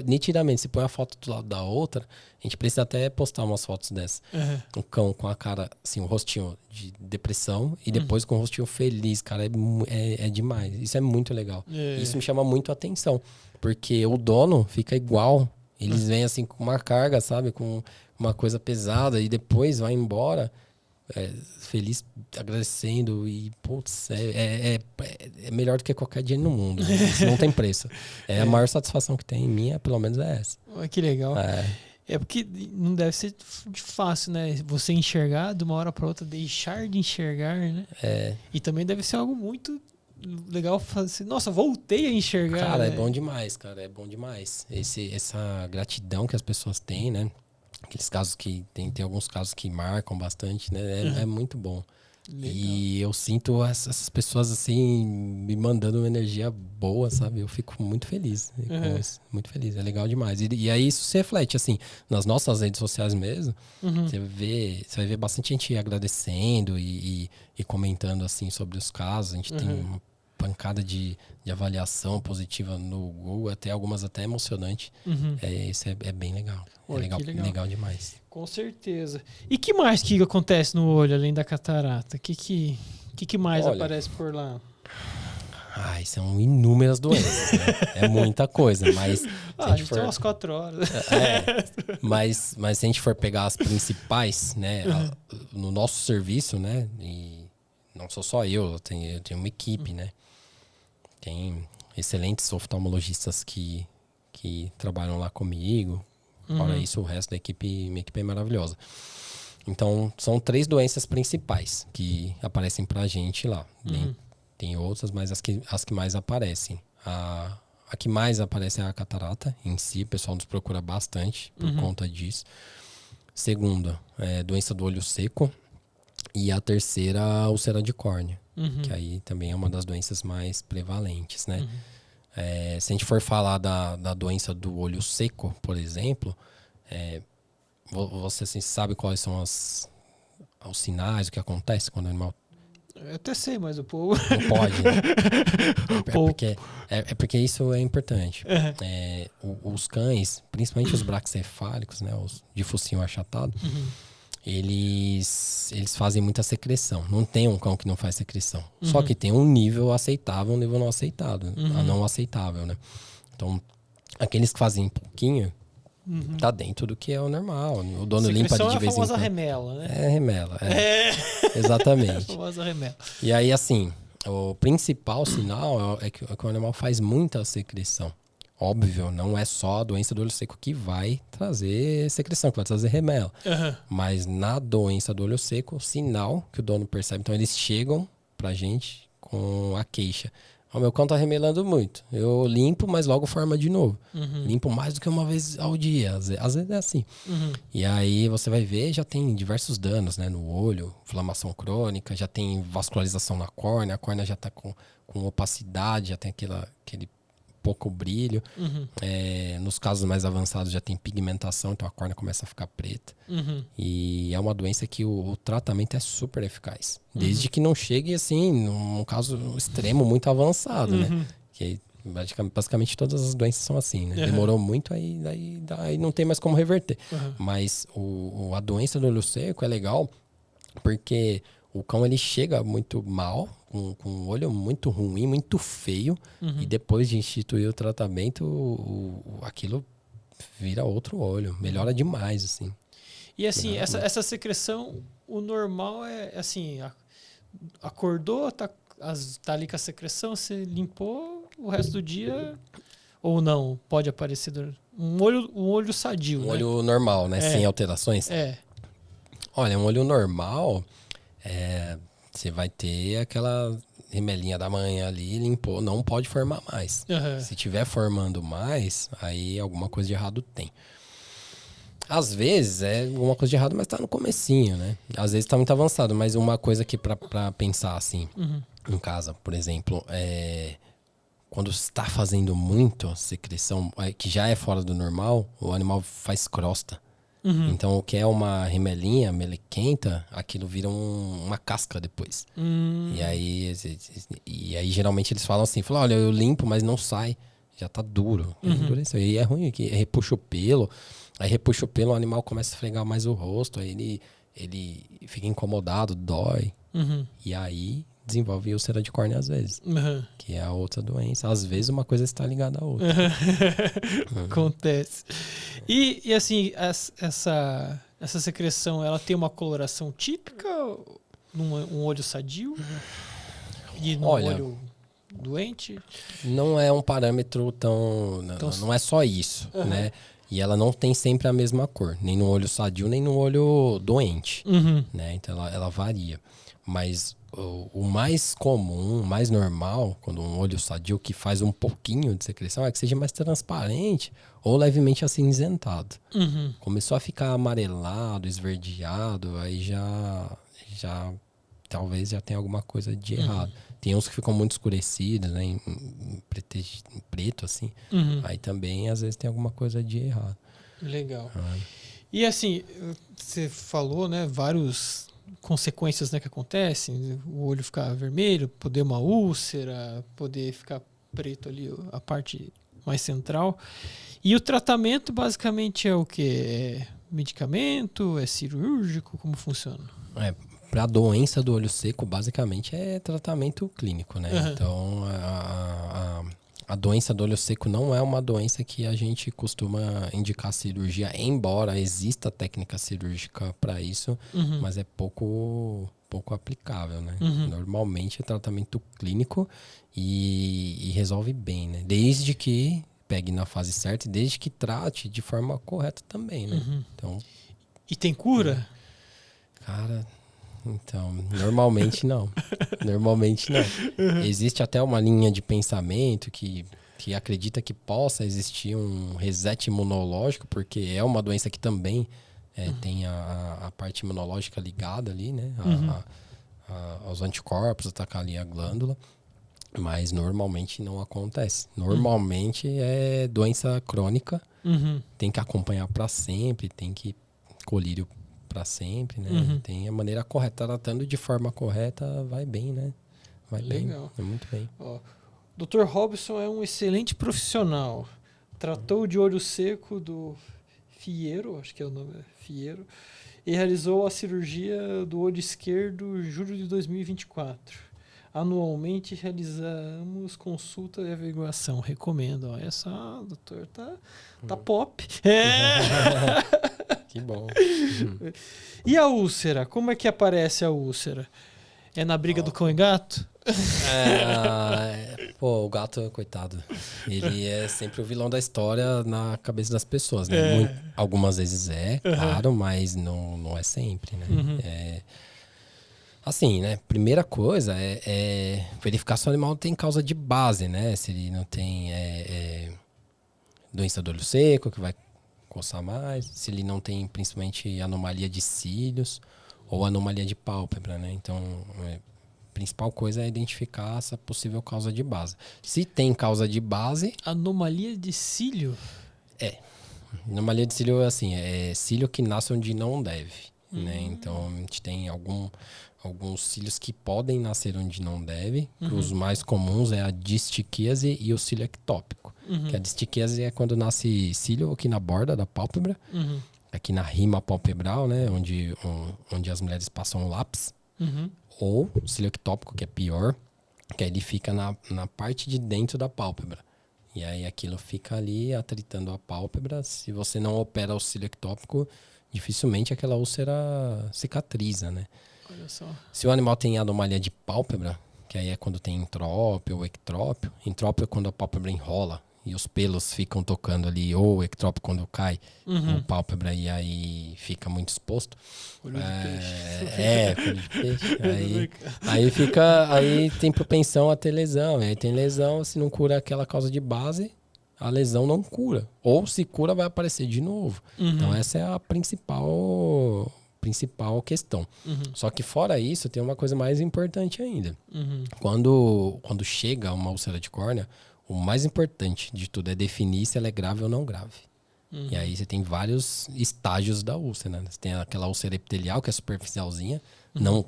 nitidamente, se põe a foto do lado da outra, a gente precisa até postar umas fotos dessas. Um cão com a cara, assim, o rostinho de depressão e depois com o rostinho feliz, cara, é demais. Isso é muito legal. Isso me chama muito a atenção, porque o dono fica igual. Eles vêm assim com uma carga, sabe? Com uma coisa pesada e depois vai embora feliz, agradecendo e, putz, é melhor do que qualquer dinheiro no mundo. Isso não tem preço. A maior satisfação que tem, minha, pelo menos, é essa. Que legal. Porque não deve ser fácil, né? Você enxergar de uma hora para outra, deixar de enxergar, né? E também deve ser algo muito legal fazer assim, nossa, voltei a enxergar. Cara, né? É bom demais, cara. É bom demais. Essa gratidão que as pessoas têm, né? Aqueles casos que tem alguns casos que marcam bastante, né? É muito bom. Legal. E eu sinto essas pessoas assim me mandando uma energia boa, sabe? Eu fico muito feliz com isso, muito feliz. É legal demais. E aí isso se reflete assim nas nossas redes sociais mesmo. Você vai ver bastante gente agradecendo e comentando assim sobre os casos. A gente tem uma pancada de avaliação positiva no Google, algumas até emocionante. Isso é bem legal. Legal demais. Com certeza. E que mais que acontece no olho, além da catarata? Que mais aparece por lá? São inúmeras doenças, né? É muita coisa, mas... a gente tem umas 4 horas. Mas se a gente for pegar as principais, né? No nosso serviço, né? E não sou só eu tenho uma equipe, né? Tem excelentes oftalmologistas que trabalham lá comigo. Fora isso, o resto da minha equipe é maravilhosa. Então, são 3 doenças principais que aparecem pra gente lá. Tem outras, mas as que mais aparecem. A que mais aparece é a catarata em si. O pessoal nos procura bastante por conta disso. Segunda, doença do olho seco. E a terceira, a úlcera de córnea. Que aí também é uma das doenças mais prevalentes, né? Se a gente for falar da doença do olho seco, por exemplo, você assim, sabe quais são os sinais, o que acontece quando o animal... Eu até sei, mas o povo... Não pode, né? Porque isso é importante. Os cães, principalmente os braquicefálicos, né, os de focinho achatado, eles fazem muita secreção. Não tem um cão que não faz secreção. Só que tem um nível aceitável, um nível não aceitável. Não aceitável, né? Então, aqueles que fazem pouquinho, tá dentro do que é o normal. O dono limpa ali de vez em quando. É a famosa remela, né? Remela. Exatamente. É a famosa remela. E aí, assim, o principal sinal é que o animal faz muita secreção. Óbvio, não é só a doença do olho seco que vai trazer secreção, que vai trazer remela. Mas na doença do olho seco, o sinal que o dono percebe, então eles chegam pra gente com a queixa. O meu cão tá remelando muito. Eu limpo, mas logo forma de novo. Limpo mais do que uma vez ao dia. Às vezes é assim. E aí você vai ver, já tem diversos danos, né? No olho, inflamação crônica, já tem vascularização na córnea. A córnea já tá com opacidade, já tem aquele pouco brilho. Nos casos mais avançados já tem pigmentação, então a córnea começa a ficar preta. E é uma doença que o tratamento é super eficaz. Desde que não chegue assim, num caso extremo, muito avançado, né? Que basicamente todas as doenças são assim, né? Demorou muito, aí não tem mais como reverter. Mas a doença do olho seco é legal porque o cão ele chega muito mal, com o olho muito ruim, muito feio, e depois de instituir o tratamento, aquilo vira outro olho. Melhora demais, assim. E assim, essa secreção, o normal é assim, acordou, tá ali com a secreção, você limpou, o resto do dia, ou não, pode aparecer um olho sadio, né? Olho normal, né? Sem alterações? Olha, um olho normal, você vai ter aquela remelinha da manhã ali, limpou, não pode formar mais. Se tiver formando mais, aí alguma coisa de errado tem. Às vezes é alguma coisa de errado, mas tá no comecinho, né? Às vezes tá muito avançado, mas uma coisa que pra pensar assim, em casa, por exemplo, quando está fazendo muito secreção, que já é fora do normal, o animal faz crosta. Então, o que é uma remelinha melequenta, aquilo vira uma casca depois. E aí, geralmente, eles falam assim, olha, eu limpo, mas não sai. Já tá duro. Endureceu. E é ruim, que repuxa o pelo. Aí repuxa o pelo, o animal começa a esfregar mais o rosto. Aí ele fica incomodado, dói. E aí desenvolve úlcera de córnea às vezes. Que é a outra doença. Às vezes uma coisa está ligada à outra. Acontece. E assim, essa secreção, ela tem uma coloração típica? Um olho sadio? E num olho doente? Não é um parâmetro tão... Não é só isso, né? E ela não tem sempre a mesma cor. Nem no olho sadio, nem no olho doente. Né? Então ela varia. Mas o mais comum, o mais normal, quando um olho sadio que faz um pouquinho de secreção, é que seja mais transparente ou levemente acinzentado. Começou a ficar amarelado, esverdeado, aí já talvez já tenha alguma coisa de errado. Tem uns que ficam muito escurecidos, né, em preto, assim. Aí também, às vezes, tem alguma coisa de errado. Legal. E assim, você falou, né, vários consequências, né, que acontecem, o olho ficar vermelho, poder uma úlcera, poder ficar preto ali, a parte mais central. E o tratamento basicamente é o quê? É medicamento? É cirúrgico? Como funciona? Para a doença do olho seco, basicamente é tratamento clínico, né? Então, a doença do olho seco não é uma doença que a gente costuma indicar cirurgia, embora exista técnica cirúrgica para isso, mas é pouco aplicável, né? Normalmente é tratamento clínico e resolve bem, né? Desde que pegue na fase certa e desde que trate de forma correta também, né? Então, e tem cura? Cara... Então, normalmente não. Existe até uma linha de pensamento que acredita que possa existir um reset imunológico, porque é uma doença que também tem a parte imunológica ligada ali, né? Aos anticorpos, atacar ali a glândula. Mas normalmente não acontece. Normalmente é doença crônica, tem que acompanhar para sempre, tem que colírio para sempre, né? Tem a maneira correta, tratando de forma correta, vai bem, né? Vai Legal. bem, muito bem. Dr. Robson é um excelente profissional. Tratou de olho seco do Fierro, acho que é o nome, Fierro, e realizou a cirurgia do olho esquerdo em julho de 2024. Anualmente realizamos consulta e averiguação. Recomendo. Olha só, doutor, tá pop. Que bom. E a úlcera? Como é que aparece a úlcera? É na briga do cão e gato? Pô, o gato, coitado, ele é sempre o vilão da história na cabeça das pessoas, né? Algumas vezes claro, mas não é sempre, né? Assim, né? Primeira coisa é verificar se o animal tem causa de base, né? Se ele não tem doença do olho seco, que vai coçar mais. Se ele não tem, principalmente, anomalia de cílios ou anomalia de pálpebra, né? Então, a principal coisa é identificar essa possível causa de base. Se tem causa de base... Anomalia de cílio? Anomalia de cílio é assim, é cílio que nasce onde não deve, né? Então, a gente tem alguns cílios que podem nascer onde não deve. Os mais comuns é a distiquíase e o cílio ectópico. Que a distiquíase é quando nasce cílio aqui na borda da pálpebra, aqui na rima palpebral, né? Onde as mulheres passam o lápis. Ou o cílio ectópico, que é pior, que aí ele fica na parte de dentro da pálpebra. E aí aquilo fica ali atritando a pálpebra. Se você não opera o cílio ectópico, dificilmente aquela úlcera cicatriza, né? Olha só. Se o animal tem anomalia de pálpebra, que aí é quando tem entrópio ou ectrópio. Entrópio é quando a pálpebra enrola e os pelos ficam tocando ali, ou ectrópio quando cai a pálpebra e aí fica muito exposto. Olho de peixe. Olho de peixe. Aí tem propensão a ter lesão. E aí tem lesão, se não cura aquela causa de base, a lesão não cura. Ou se cura, vai aparecer de novo. Então essa é a principal questão. Só que fora isso, tem uma coisa mais importante ainda. Quando chega uma úlcera de córnea, o mais importante de tudo é definir se ela é grave ou não grave. E aí você tem vários estágios da úlcera, né? Você tem aquela úlcera epitelial, que é superficialzinha, não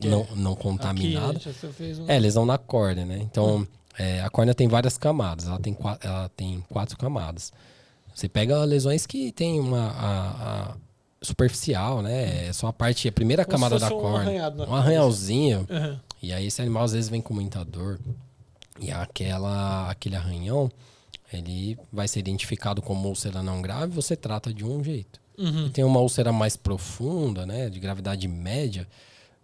contaminada. Aqui, lesão na córnea, né? Então, a córnea tem várias camadas. Ela tem 4 camadas. Você pega lesões que tem uma superficial, né? É só a primeira camada da córnea. Um arranhãozinho. E aí esse animal às vezes vem com muita dor. E aquele arranhão, ele vai ser identificado como úlcera não grave, você trata de um jeito. E tem uma úlcera mais profunda, né? De gravidade média,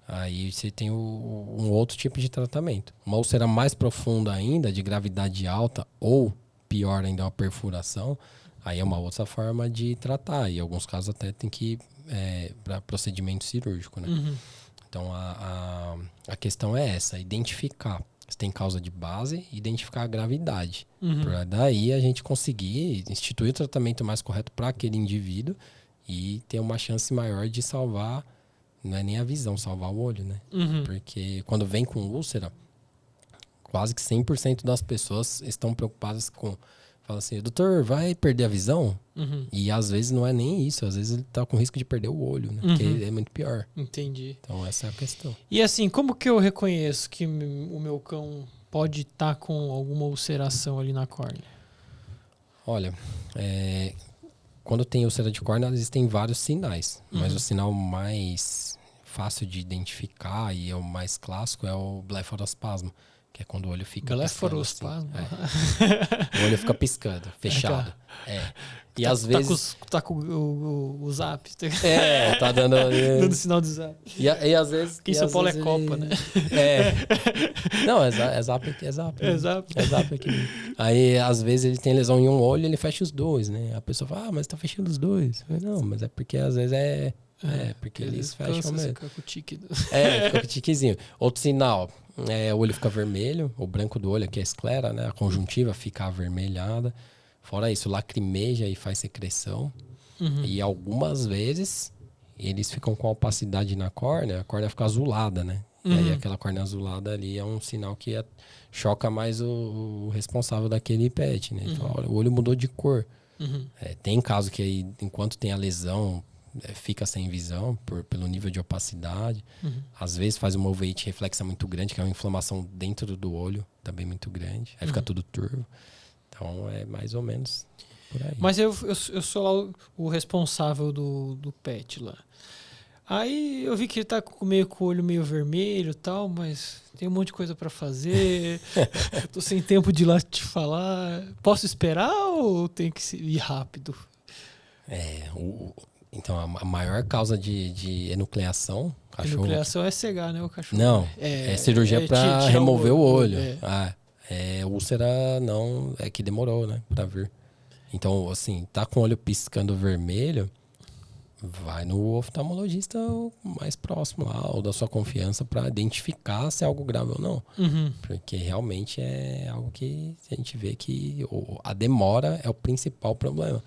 aí você tem um outro tipo de tratamento. Uma úlcera mais profunda ainda, de gravidade alta, ou pior ainda, uma perfuração, aí é uma outra forma de tratar. E em alguns casos até tem que ir para procedimento cirúrgico, né? Então a questão é essa, identificar se tem causa de base e identificar a gravidade. Para daí a gente conseguir instituir o tratamento mais correto para aquele indivíduo e ter uma chance maior de salvar, não é nem a visão, salvar o olho, né? Porque quando vem com úlcera, quase que 100% das pessoas estão preocupadas com... Fala assim, doutor, vai perder a visão? E às vezes não é nem isso, às vezes ele tá com risco de perder o olho, né? Porque é muito pior. Entendi. Então essa é a questão. E assim, como que eu reconheço que o meu cão pode estar com alguma ulceração ali na córnea? Olha, quando tem úlcera de córnea, existem vários sinais. Mas o sinal mais fácil de identificar e é o mais clássico é o blefarospasmo. Que é quando o olho fica blefarospasmo. Assim. O olho fica piscando, fechado. E às vezes... Tá com o zap. Tá dando... dando sinal de zap. E às vezes... Que em São Paulo é Copa, né? Não, é zap aqui, é zap. É zap. É zap aqui. Aí, às vezes, ele tem lesão em um olho e ele fecha os dois, né? A pessoa fala, mas tá fechando os dois. Eu falei, não, mas é porque às vezes porque eles fecham mesmo. Fica com o tique. Fica com o tiquezinho. Outro sinal... o olho fica vermelho, o branco do olho aqui é a esclera, né? A conjuntiva fica avermelhada. Fora isso, lacrimeja e faz secreção. E algumas vezes eles ficam com opacidade na córnea, a córnea fica azulada, né? E aí aquela córnea azulada ali é um sinal que choca mais o responsável daquele pet, né? Então, olha, o olho mudou de cor. Tem caso que aí, enquanto tem a lesão, fica sem visão pelo nível de opacidade. Às vezes faz uma uveíte reflexa muito grande, que é uma inflamação dentro do olho, também muito grande. Aí fica tudo turvo. Então é mais ou menos por aí. Mas eu sou lá o responsável do pet lá. Aí eu vi que ele tá com o olho meio vermelho e tal, mas tem um monte de coisa para fazer. Tô sem tempo de ir lá te falar. Posso esperar ou tem que ir rápido? Então, a maior causa de enucleação... Enucleação é cegar, né, o cachorro? Não, é cirurgia para remover o olho. Úlcera não, é que demorou, né, pra vir. Então, assim, tá com o olho piscando vermelho, vai no oftalmologista mais próximo lá, ou da sua confiança, para identificar se é algo grave ou não. Porque realmente é algo que a gente vê que a demora é o principal problema.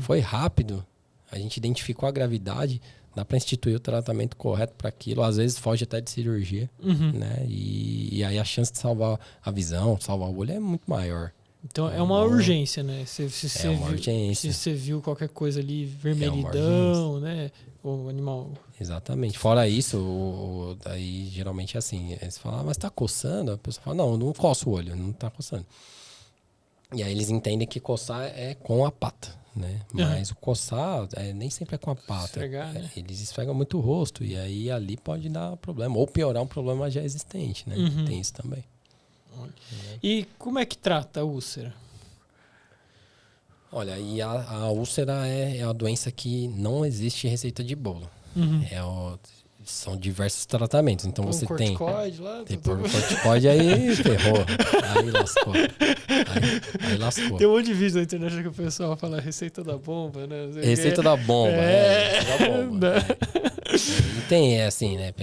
Foi rápido, a gente identificou a gravidade, dá para instituir o tratamento correto para aquilo. Às vezes foge até de cirurgia, né? E aí a chance de salvar a visão, salvar o olho é muito maior. Então é uma urgência, né? É uma urgência. Se você viu qualquer coisa ali, vermelhidão, né? O animal. Exatamente. Fora isso, aí geralmente é assim. Eles falam, mas tá coçando? A pessoa fala, não coça o olho, não tá coçando. E aí eles entendem que coçar é com a pata, né? Mas o coçar nem sempre é com a pata. Esfregar, né? Eles esfregam muito o rosto e aí ali pode dar problema. Ou piorar um problema já existente, né? Tem isso também. E como é que trata a úlcera? Olha, e a úlcera é a doença que não existe receita de bolo. São diversos tratamentos. Então você tem. Lá, tem corticoide, aí ferrou. Aí lascou. Aí lascou. Tem um monte de vídeo na internet que o pessoal fala receita da bomba, né? Receita da bomba. Receita da bomba. E tem, assim, né?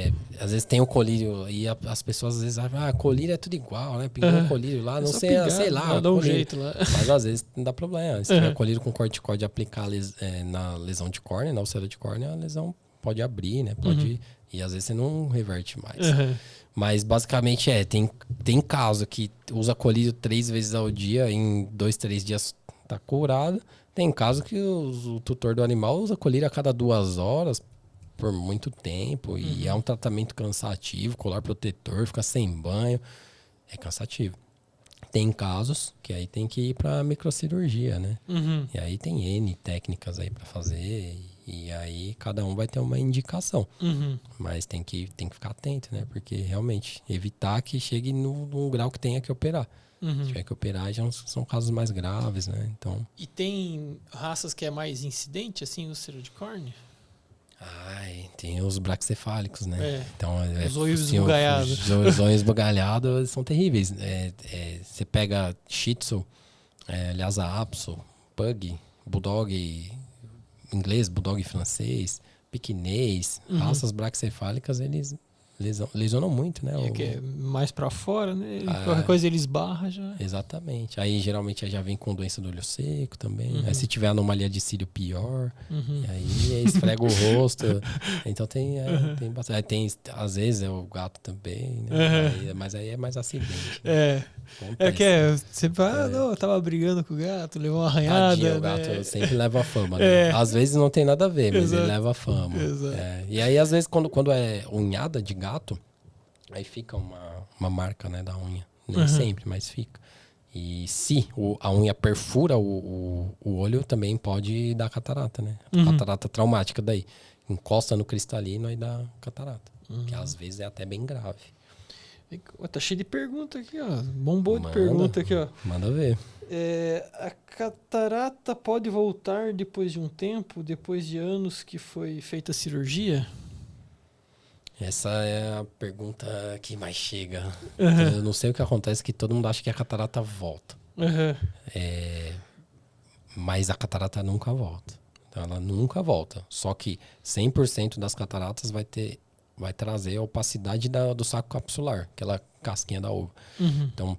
Às vezes tem o colírio e as pessoas às vezes acham, colírio é tudo igual, né? Pingou o colírio lá, não sei, sei lá. Dá um jeito lá. Mas às vezes não dá problema. Se tiver colírio com corticoide aplicar na lesão de córnea, na úlcera de córnea, a lesão pode abrir, né? Pode e às vezes você não reverte mais. Mas basicamente tem caso que usa colírio 3 vezes ao dia, em 2, 3 dias tá curado. Tem caso que o tutor do animal usa colírio a cada 2 horas por muito tempo. E é um tratamento cansativo, colar protetor, fica sem banho. É cansativo. Tem casos que aí tem que ir para microcirurgia, né? E aí tem N técnicas aí para fazer. E aí cada um vai ter uma indicação. Mas tem que ficar atento, né? Porque realmente evitar que chegue num grau que tenha que operar. Se tiver que operar, já são casos mais graves, né? Então... E tem raças que é mais incidente, assim, úlcera de córnea? Tem os braquicefálicos, né? Então, os olhos esbugalhados. Os olhos esbugalhados são terríveis. Você pega Shih Tzu, Lhasa Apso, Pug, Bulldog inglês, Bulldog francês, Pequinês, raças braquicefálicas, eles lesionam muito, né? Que é mais pra fora, né? Qualquer coisa ele esbarra já. Exatamente. Aí geralmente já vem com doença do olho seco também. Aí se tiver anomalia de cílio, pior. E aí esfrega o rosto. Então tem bastante. Aí tem, às vezes, o gato também, né? Mas aí é mais acidente. Né? Você fala, não, eu tava brigando com o gato, levou uma arranhada. Tadinho, o gato sempre leva a fama, né? Às vezes não tem nada a ver, mas ele leva a fama. E aí, às vezes, quando é unhada de gato, aí fica uma marca, né, da unha. Nem sempre, mas fica. E se a unha perfura o olho, também pode dar catarata, né? Catarata traumática daí. Encosta no cristalino e dá catarata. Que às vezes é até bem grave. Tá cheio de pergunta aqui, ó. Bombou de pergunta aqui, ó. Manda ver. A catarata pode voltar depois de um tempo, depois de anos que foi feita a cirurgia? Essa é a pergunta que mais chega. Eu não sei o que acontece, que todo mundo acha que a catarata volta. Mas a catarata nunca volta. Então, ela nunca volta. Só que 100% das cataratas vai trazer a opacidade do saco capsular, aquela casquinha da uva. Então,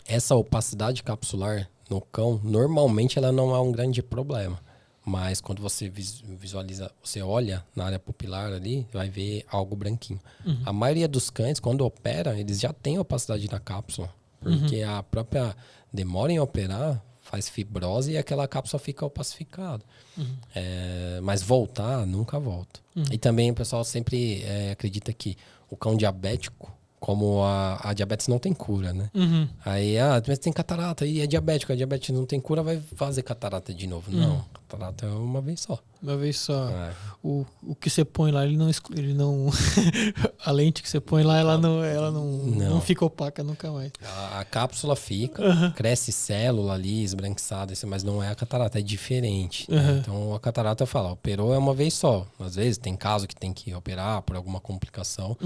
essa opacidade capsular no cão, normalmente ela não é um grande problema. Mas quando você visualiza, você olha na área pupilar ali, vai ver algo branquinho. A maioria dos cães, quando opera, eles já têm opacidade na cápsula. Porque a própria demora em operar faz fibrose e aquela cápsula fica opacificada. Mas voltar, nunca volta. E também o pessoal sempre acredita que o cão diabético, como a diabetes não tem cura, né? Aí, mas tem catarata e é diabético, a diabetes não tem cura, vai fazer catarata de novo. Não, catarata é uma vez só. Uma vez só. É. O que você põe lá, ele não a lente que você põe lá, ela não fica opaca nunca mais. A cápsula fica, cresce célula ali, esbranquiçada, mas não é a catarata, é diferente. Né? Então a catarata fala, operou é uma vez só. Às vezes tem caso que tem que operar por alguma complicação.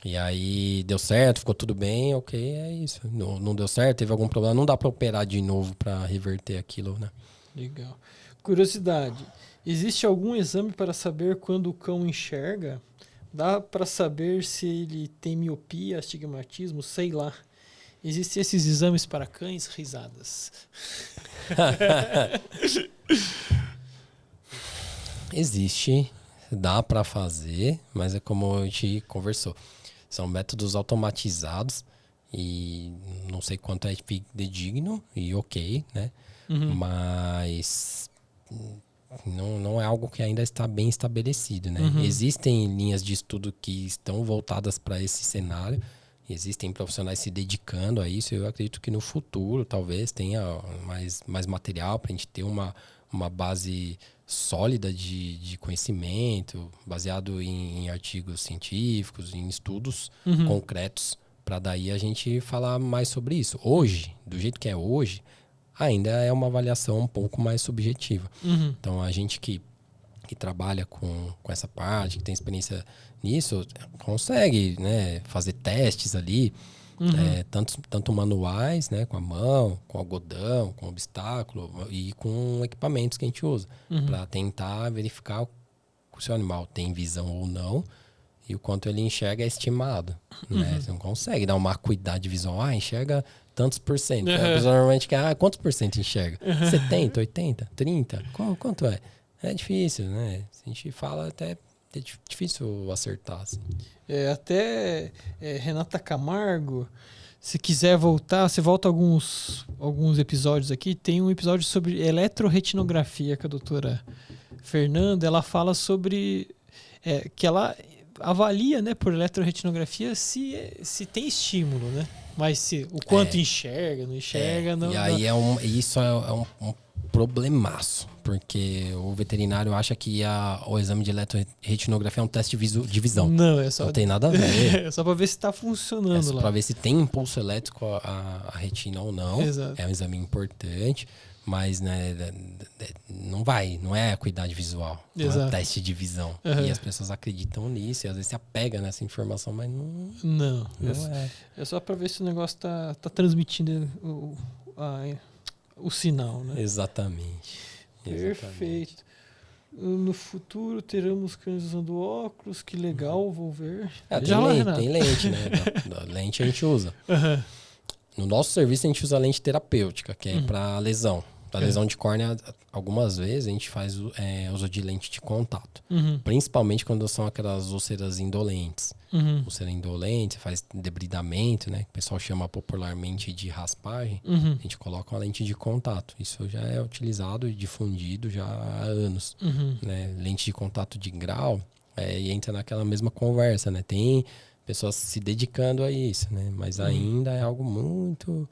E aí deu certo, ficou tudo bem, ok, é isso. Não deu certo, teve algum problema, não dá pra operar de novo pra reverter aquilo, né? Legal. Curiosidade. Existe algum exame para saber quando o cão enxerga? Dá para saber se ele tem miopia, astigmatismo, sei lá. Existem esses exames para cães? Risadas. Existe, dá para fazer, mas é como a gente conversou. São métodos automatizados e não sei quanto é digno e ok, né? Mas não é algo que ainda está bem estabelecido, né? Existem linhas de estudo que estão voltadas para esse cenário, existem profissionais se dedicando a isso. Eu acredito que no futuro talvez tenha mais material para a gente ter uma base sólida de conhecimento, baseado em artigos científicos, em estudos concretos, para daí a gente falar mais sobre isso. Hoje, do jeito que é hoje, ainda é uma avaliação um pouco mais subjetiva. Então, a gente que trabalha com essa parte, que tem experiência nisso, consegue, né, fazer testes ali, tanto manuais, né, com a mão, com algodão, com obstáculo e com equipamentos que a gente usa, para tentar verificar se o seu animal tem visão ou não e o quanto ele enxerga é estimado. Né? Você não consegue dar uma acuidade visual, enxerga tantos por cento. A pessoa normalmente quer, quantos por cento enxerga? 70, 80, 30? Quanto é? É difícil, né? Se a gente fala, até é difícil acertar. Assim. Até Renata Camargo, se quiser voltar, você volta alguns episódios aqui. Tem um episódio sobre eletroretinografia com a doutora Fernanda. Ela fala sobre que ela avalia, né, por eletroretinografia se tem estímulo, né? Mas o quanto enxerga, não enxerga, não. E aí isso é um problemaço, porque o veterinário acha que o exame de eletroretinografia é um teste de visão. Não, é só. Não tem nada a ver. É só para ver se está funcionando É só lá. para ver se tem impulso elétrico a retina ou não. Exato. É um exame importante, mas né, não é acuidade visual. Não é um teste de visão. E as pessoas acreditam nisso e às vezes se apegam nessa informação, mas não é. É só para ver se o negócio tá transmitindo o sinal, né? Exatamente. Perfeito. No futuro teremos cães usando óculos, que legal, vou ver. Tem lente, né? Da lente a gente usa. No nosso serviço a gente usa lente terapêutica, que é para lesão. Para lesão de córnea, algumas vezes a gente faz uso de lente de contato. Principalmente quando são aquelas úlceras indolentes. Úlcera indolente, faz debridamento, né? Que o pessoal chama popularmente de raspagem. A gente coloca uma lente de contato. Isso já é utilizado e difundido já há anos. Né? Lente de contato de grau e entra naquela mesma conversa, né? Tem pessoas se dedicando a isso, né? Mas ainda é algo muito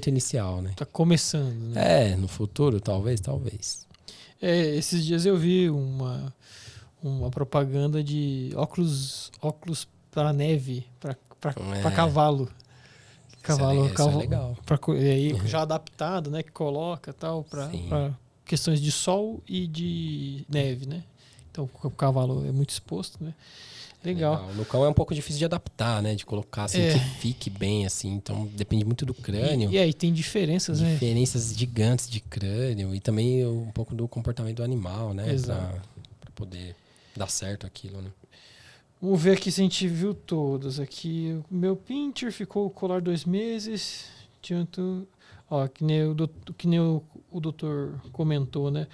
inicial, né? Tá começando, né? No futuro, talvez. Esses dias eu vi uma propaganda de óculos para neve, para cavalo. Cavalo é legal. Já adaptado, né? Que coloca tal, para questões de sol e de neve, né? Então o cavalo é muito exposto, né? Legal. No cão é um pouco difícil de adaptar, né? De colocar assim que fique bem, assim. Então depende muito do crânio. E aí tem diferenças, né? Diferenças gigantes de crânio e também um pouco do comportamento do animal, né? Exato. Pra poder dar certo aquilo, né? Vamos ver aqui se a gente viu todas. Aqui, o meu pincher ficou colar 2 meses. Que nem o doutor comentou, né?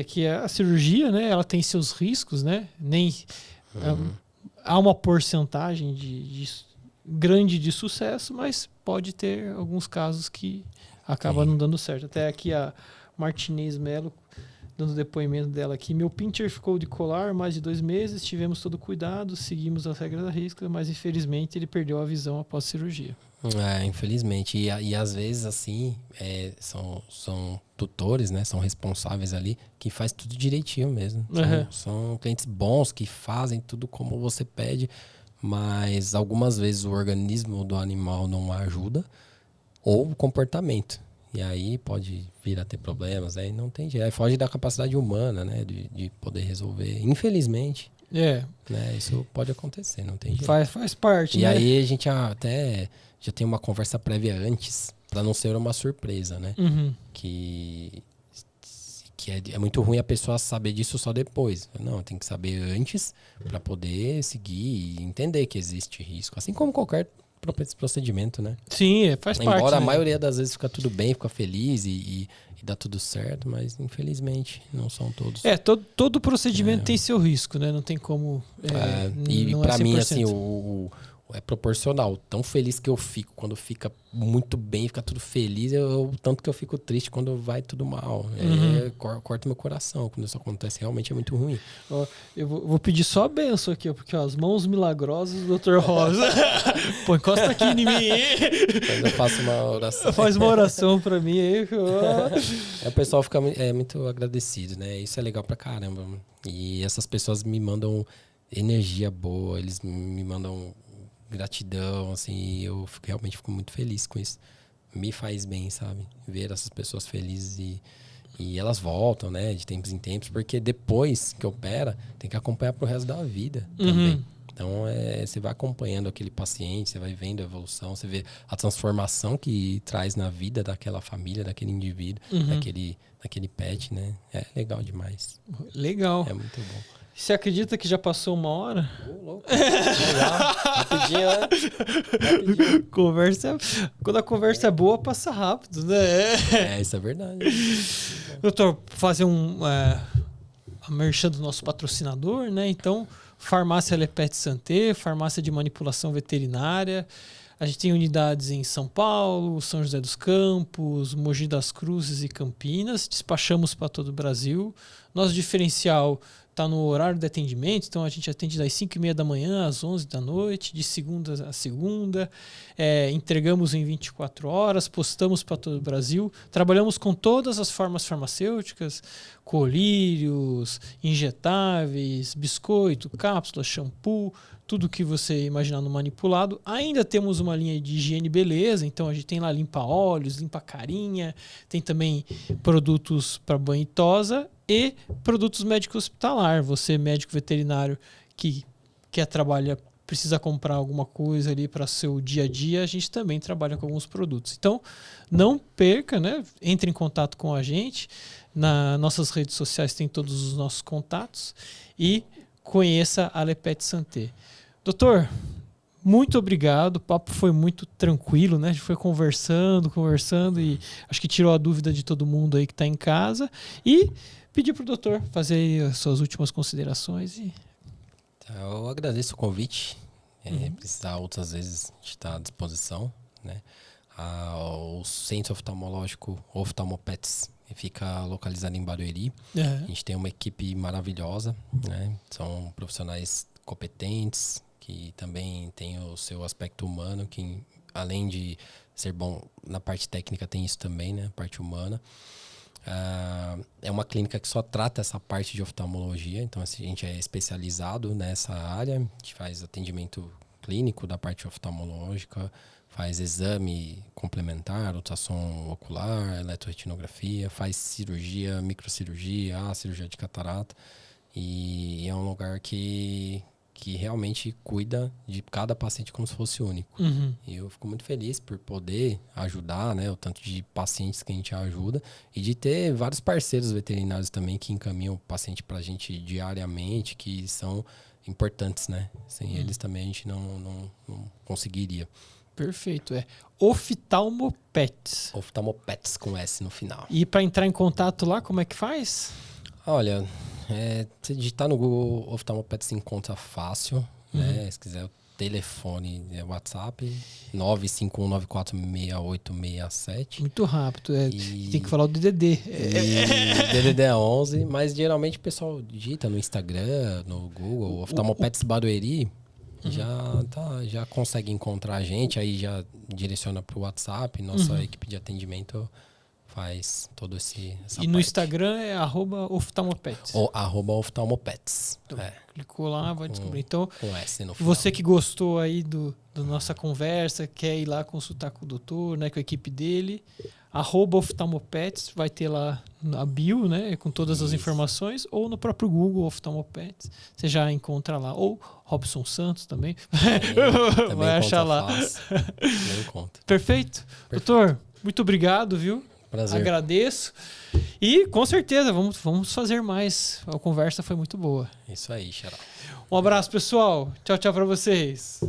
Que a cirurgia, né? Ela tem seus riscos, né? Há uma porcentagem grande de sucesso, mas pode ter alguns casos que acaba não dando certo. Até aqui a Martinez Melo dando depoimento dela aqui. Meu pincher ficou de colar mais de 2 meses, tivemos todo cuidado, seguimos as regras da risca, mas infelizmente ele perdeu a visão após cirurgia. Infelizmente. E às vezes, assim, são tutores, né? São responsáveis ali que faz tudo direitinho mesmo. São clientes bons que fazem tudo como você pede, mas algumas vezes o organismo do animal não ajuda ou o comportamento. E aí pode vir a ter problemas, aí não tem jeito. Aí foge da capacidade humana, né? De poder resolver. Infelizmente. Né? Isso pode acontecer, não tem jeito. Faz parte, e né? aí a gente até já tem uma conversa prévia antes, para não ser uma surpresa, né? Que é muito ruim a pessoa saber disso só depois. Não, tem que saber antes para poder seguir e entender que existe risco. Assim como qualquer procedimento, né? Sim, faz parte. Embora a maioria das vezes fica tudo bem, fica feliz e dá tudo certo, mas infelizmente não são todos. Todo procedimento tem seu risco, né? Não tem como. E para mim, assim, é proporcional. Tão feliz que eu fico quando fica muito bem, fica tudo feliz, tanto que eu fico triste quando vai tudo mal. Corta meu coração quando isso acontece. Realmente é muito ruim. Eu vou pedir só a benção aqui, porque as mãos milagrosas do Dr. Rosa. Pô, encosta aqui em mim. Quando eu faço uma oração. Faz uma oração pra mim aí. O pessoal fica muito agradecido, né? Isso é legal pra caramba. E essas pessoas me mandam energia boa, eles me mandam gratidão, assim, eu realmente fico muito feliz com isso. Me faz bem, sabe? Ver essas pessoas felizes e elas voltam, né? De tempos em tempos, porque depois que opera, tem que acompanhar pro resto da vida também. Então, você vai acompanhando aquele paciente, você vai vendo a evolução, você vê a transformação que traz na vida daquela família, daquele indivíduo, daquele pet, né? É legal demais. Legal. É muito bom. Você acredita que já passou 1 hora? Louco. Legal. Rapidinho, né? Rapidinho. Quando a conversa é boa, passa rápido, né? Isso é verdade. Doutor, fazer a merchan do nosso patrocinador, né? Então, Farmácia Le Pet Santé, farmácia de manipulação veterinária. A gente tem unidades em São Paulo, São José dos Campos, Mogi das Cruzes e Campinas. Despachamos para todo o Brasil. Nosso diferencial está no horário de atendimento, então a gente atende das 5h30 da manhã às 11 da noite, de segunda a segunda. Entregamos em 24 horas, postamos para todo o Brasil. Trabalhamos com todas as formas farmacêuticas, colírios, injetáveis, biscoito, cápsula, shampoo, tudo que você imaginar no manipulado. Ainda temos uma linha de higiene e beleza, então a gente tem lá limpa olhos, limpa carinha, tem também produtos para banho e tosa e produtos médico hospitalar. Você, médico veterinário que quer trabalhar, precisa comprar alguma coisa ali para seu dia a dia, a gente também trabalha com alguns produtos. Então, não perca, né? Entre em contato com a gente. Nas nossas redes sociais tem todos os nossos contatos e conheça a Le Pet Santé. Doutor, muito obrigado. O papo foi muito tranquilo, né? A gente foi conversando e acho que tirou a dúvida de todo mundo aí que está em casa. E pedir para o doutor fazer as suas últimas considerações. Eu agradeço o convite. Precisar outras vezes a gente está à disposição, né? O Centro Oftalmológico Oftalmopets fica localizado em Barueri. A gente tem uma equipe maravilhosa, né? São profissionais competentes, que também tem o seu aspecto humano, que além de ser bom na parte técnica, tem isso também, né? A parte humana. É uma clínica que só trata essa parte de oftalmologia, então a gente é especializado nessa área, a gente faz atendimento clínico da parte oftalmológica, faz exame complementar, ultrassom ocular, eletroretinografia, faz cirurgia, microcirurgia, cirurgia de catarata, e é um lugar que realmente cuida de cada paciente como se fosse único. E eu fico muito feliz por poder ajudar, né, o tanto de pacientes que a gente ajuda e de ter vários parceiros veterinários também que encaminham o paciente pra gente diariamente, que são importantes, né? Sem eles também a gente não conseguiria. Perfeito, Oftalmopets. Oftalmopets com S no final. E para entrar em contato lá, como é que faz? Olha, se digitar no Google Oftalmopets se encontra fácil. né? Se quiser o telefone, WhatsApp, 951946867. Muito rápido. E- Tem que falar o DDD. E DDD é 11, mas geralmente o pessoal digita no Instagram, no Google, Oftalmopets Barueri, já consegue encontrar a gente, aí já direciona pro WhatsApp, nossa equipe de atendimento faz todo essa E parte. no Instagram é @oftalmopets. Ou @oftalmopets. Então, É, clicou lá, vai descobrir. Então, com S no final. você que gostou aí do nossa conversa, quer ir lá consultar com o doutor, né, com a equipe dele, @oftalmopets, vai ter lá na bio, né, com todas as Isso. informações, ou no próprio Google Oftalmopets, você já encontra lá. Ou Robson Santos também, Também vai achar lá. Também conta. Perfeito? Doutor, muito obrigado, viu? Prazer. Agradeço. E com certeza, vamos fazer mais. A conversa foi muito boa. Isso aí, Xará. Um abraço, pessoal. Tchau, tchau para vocês.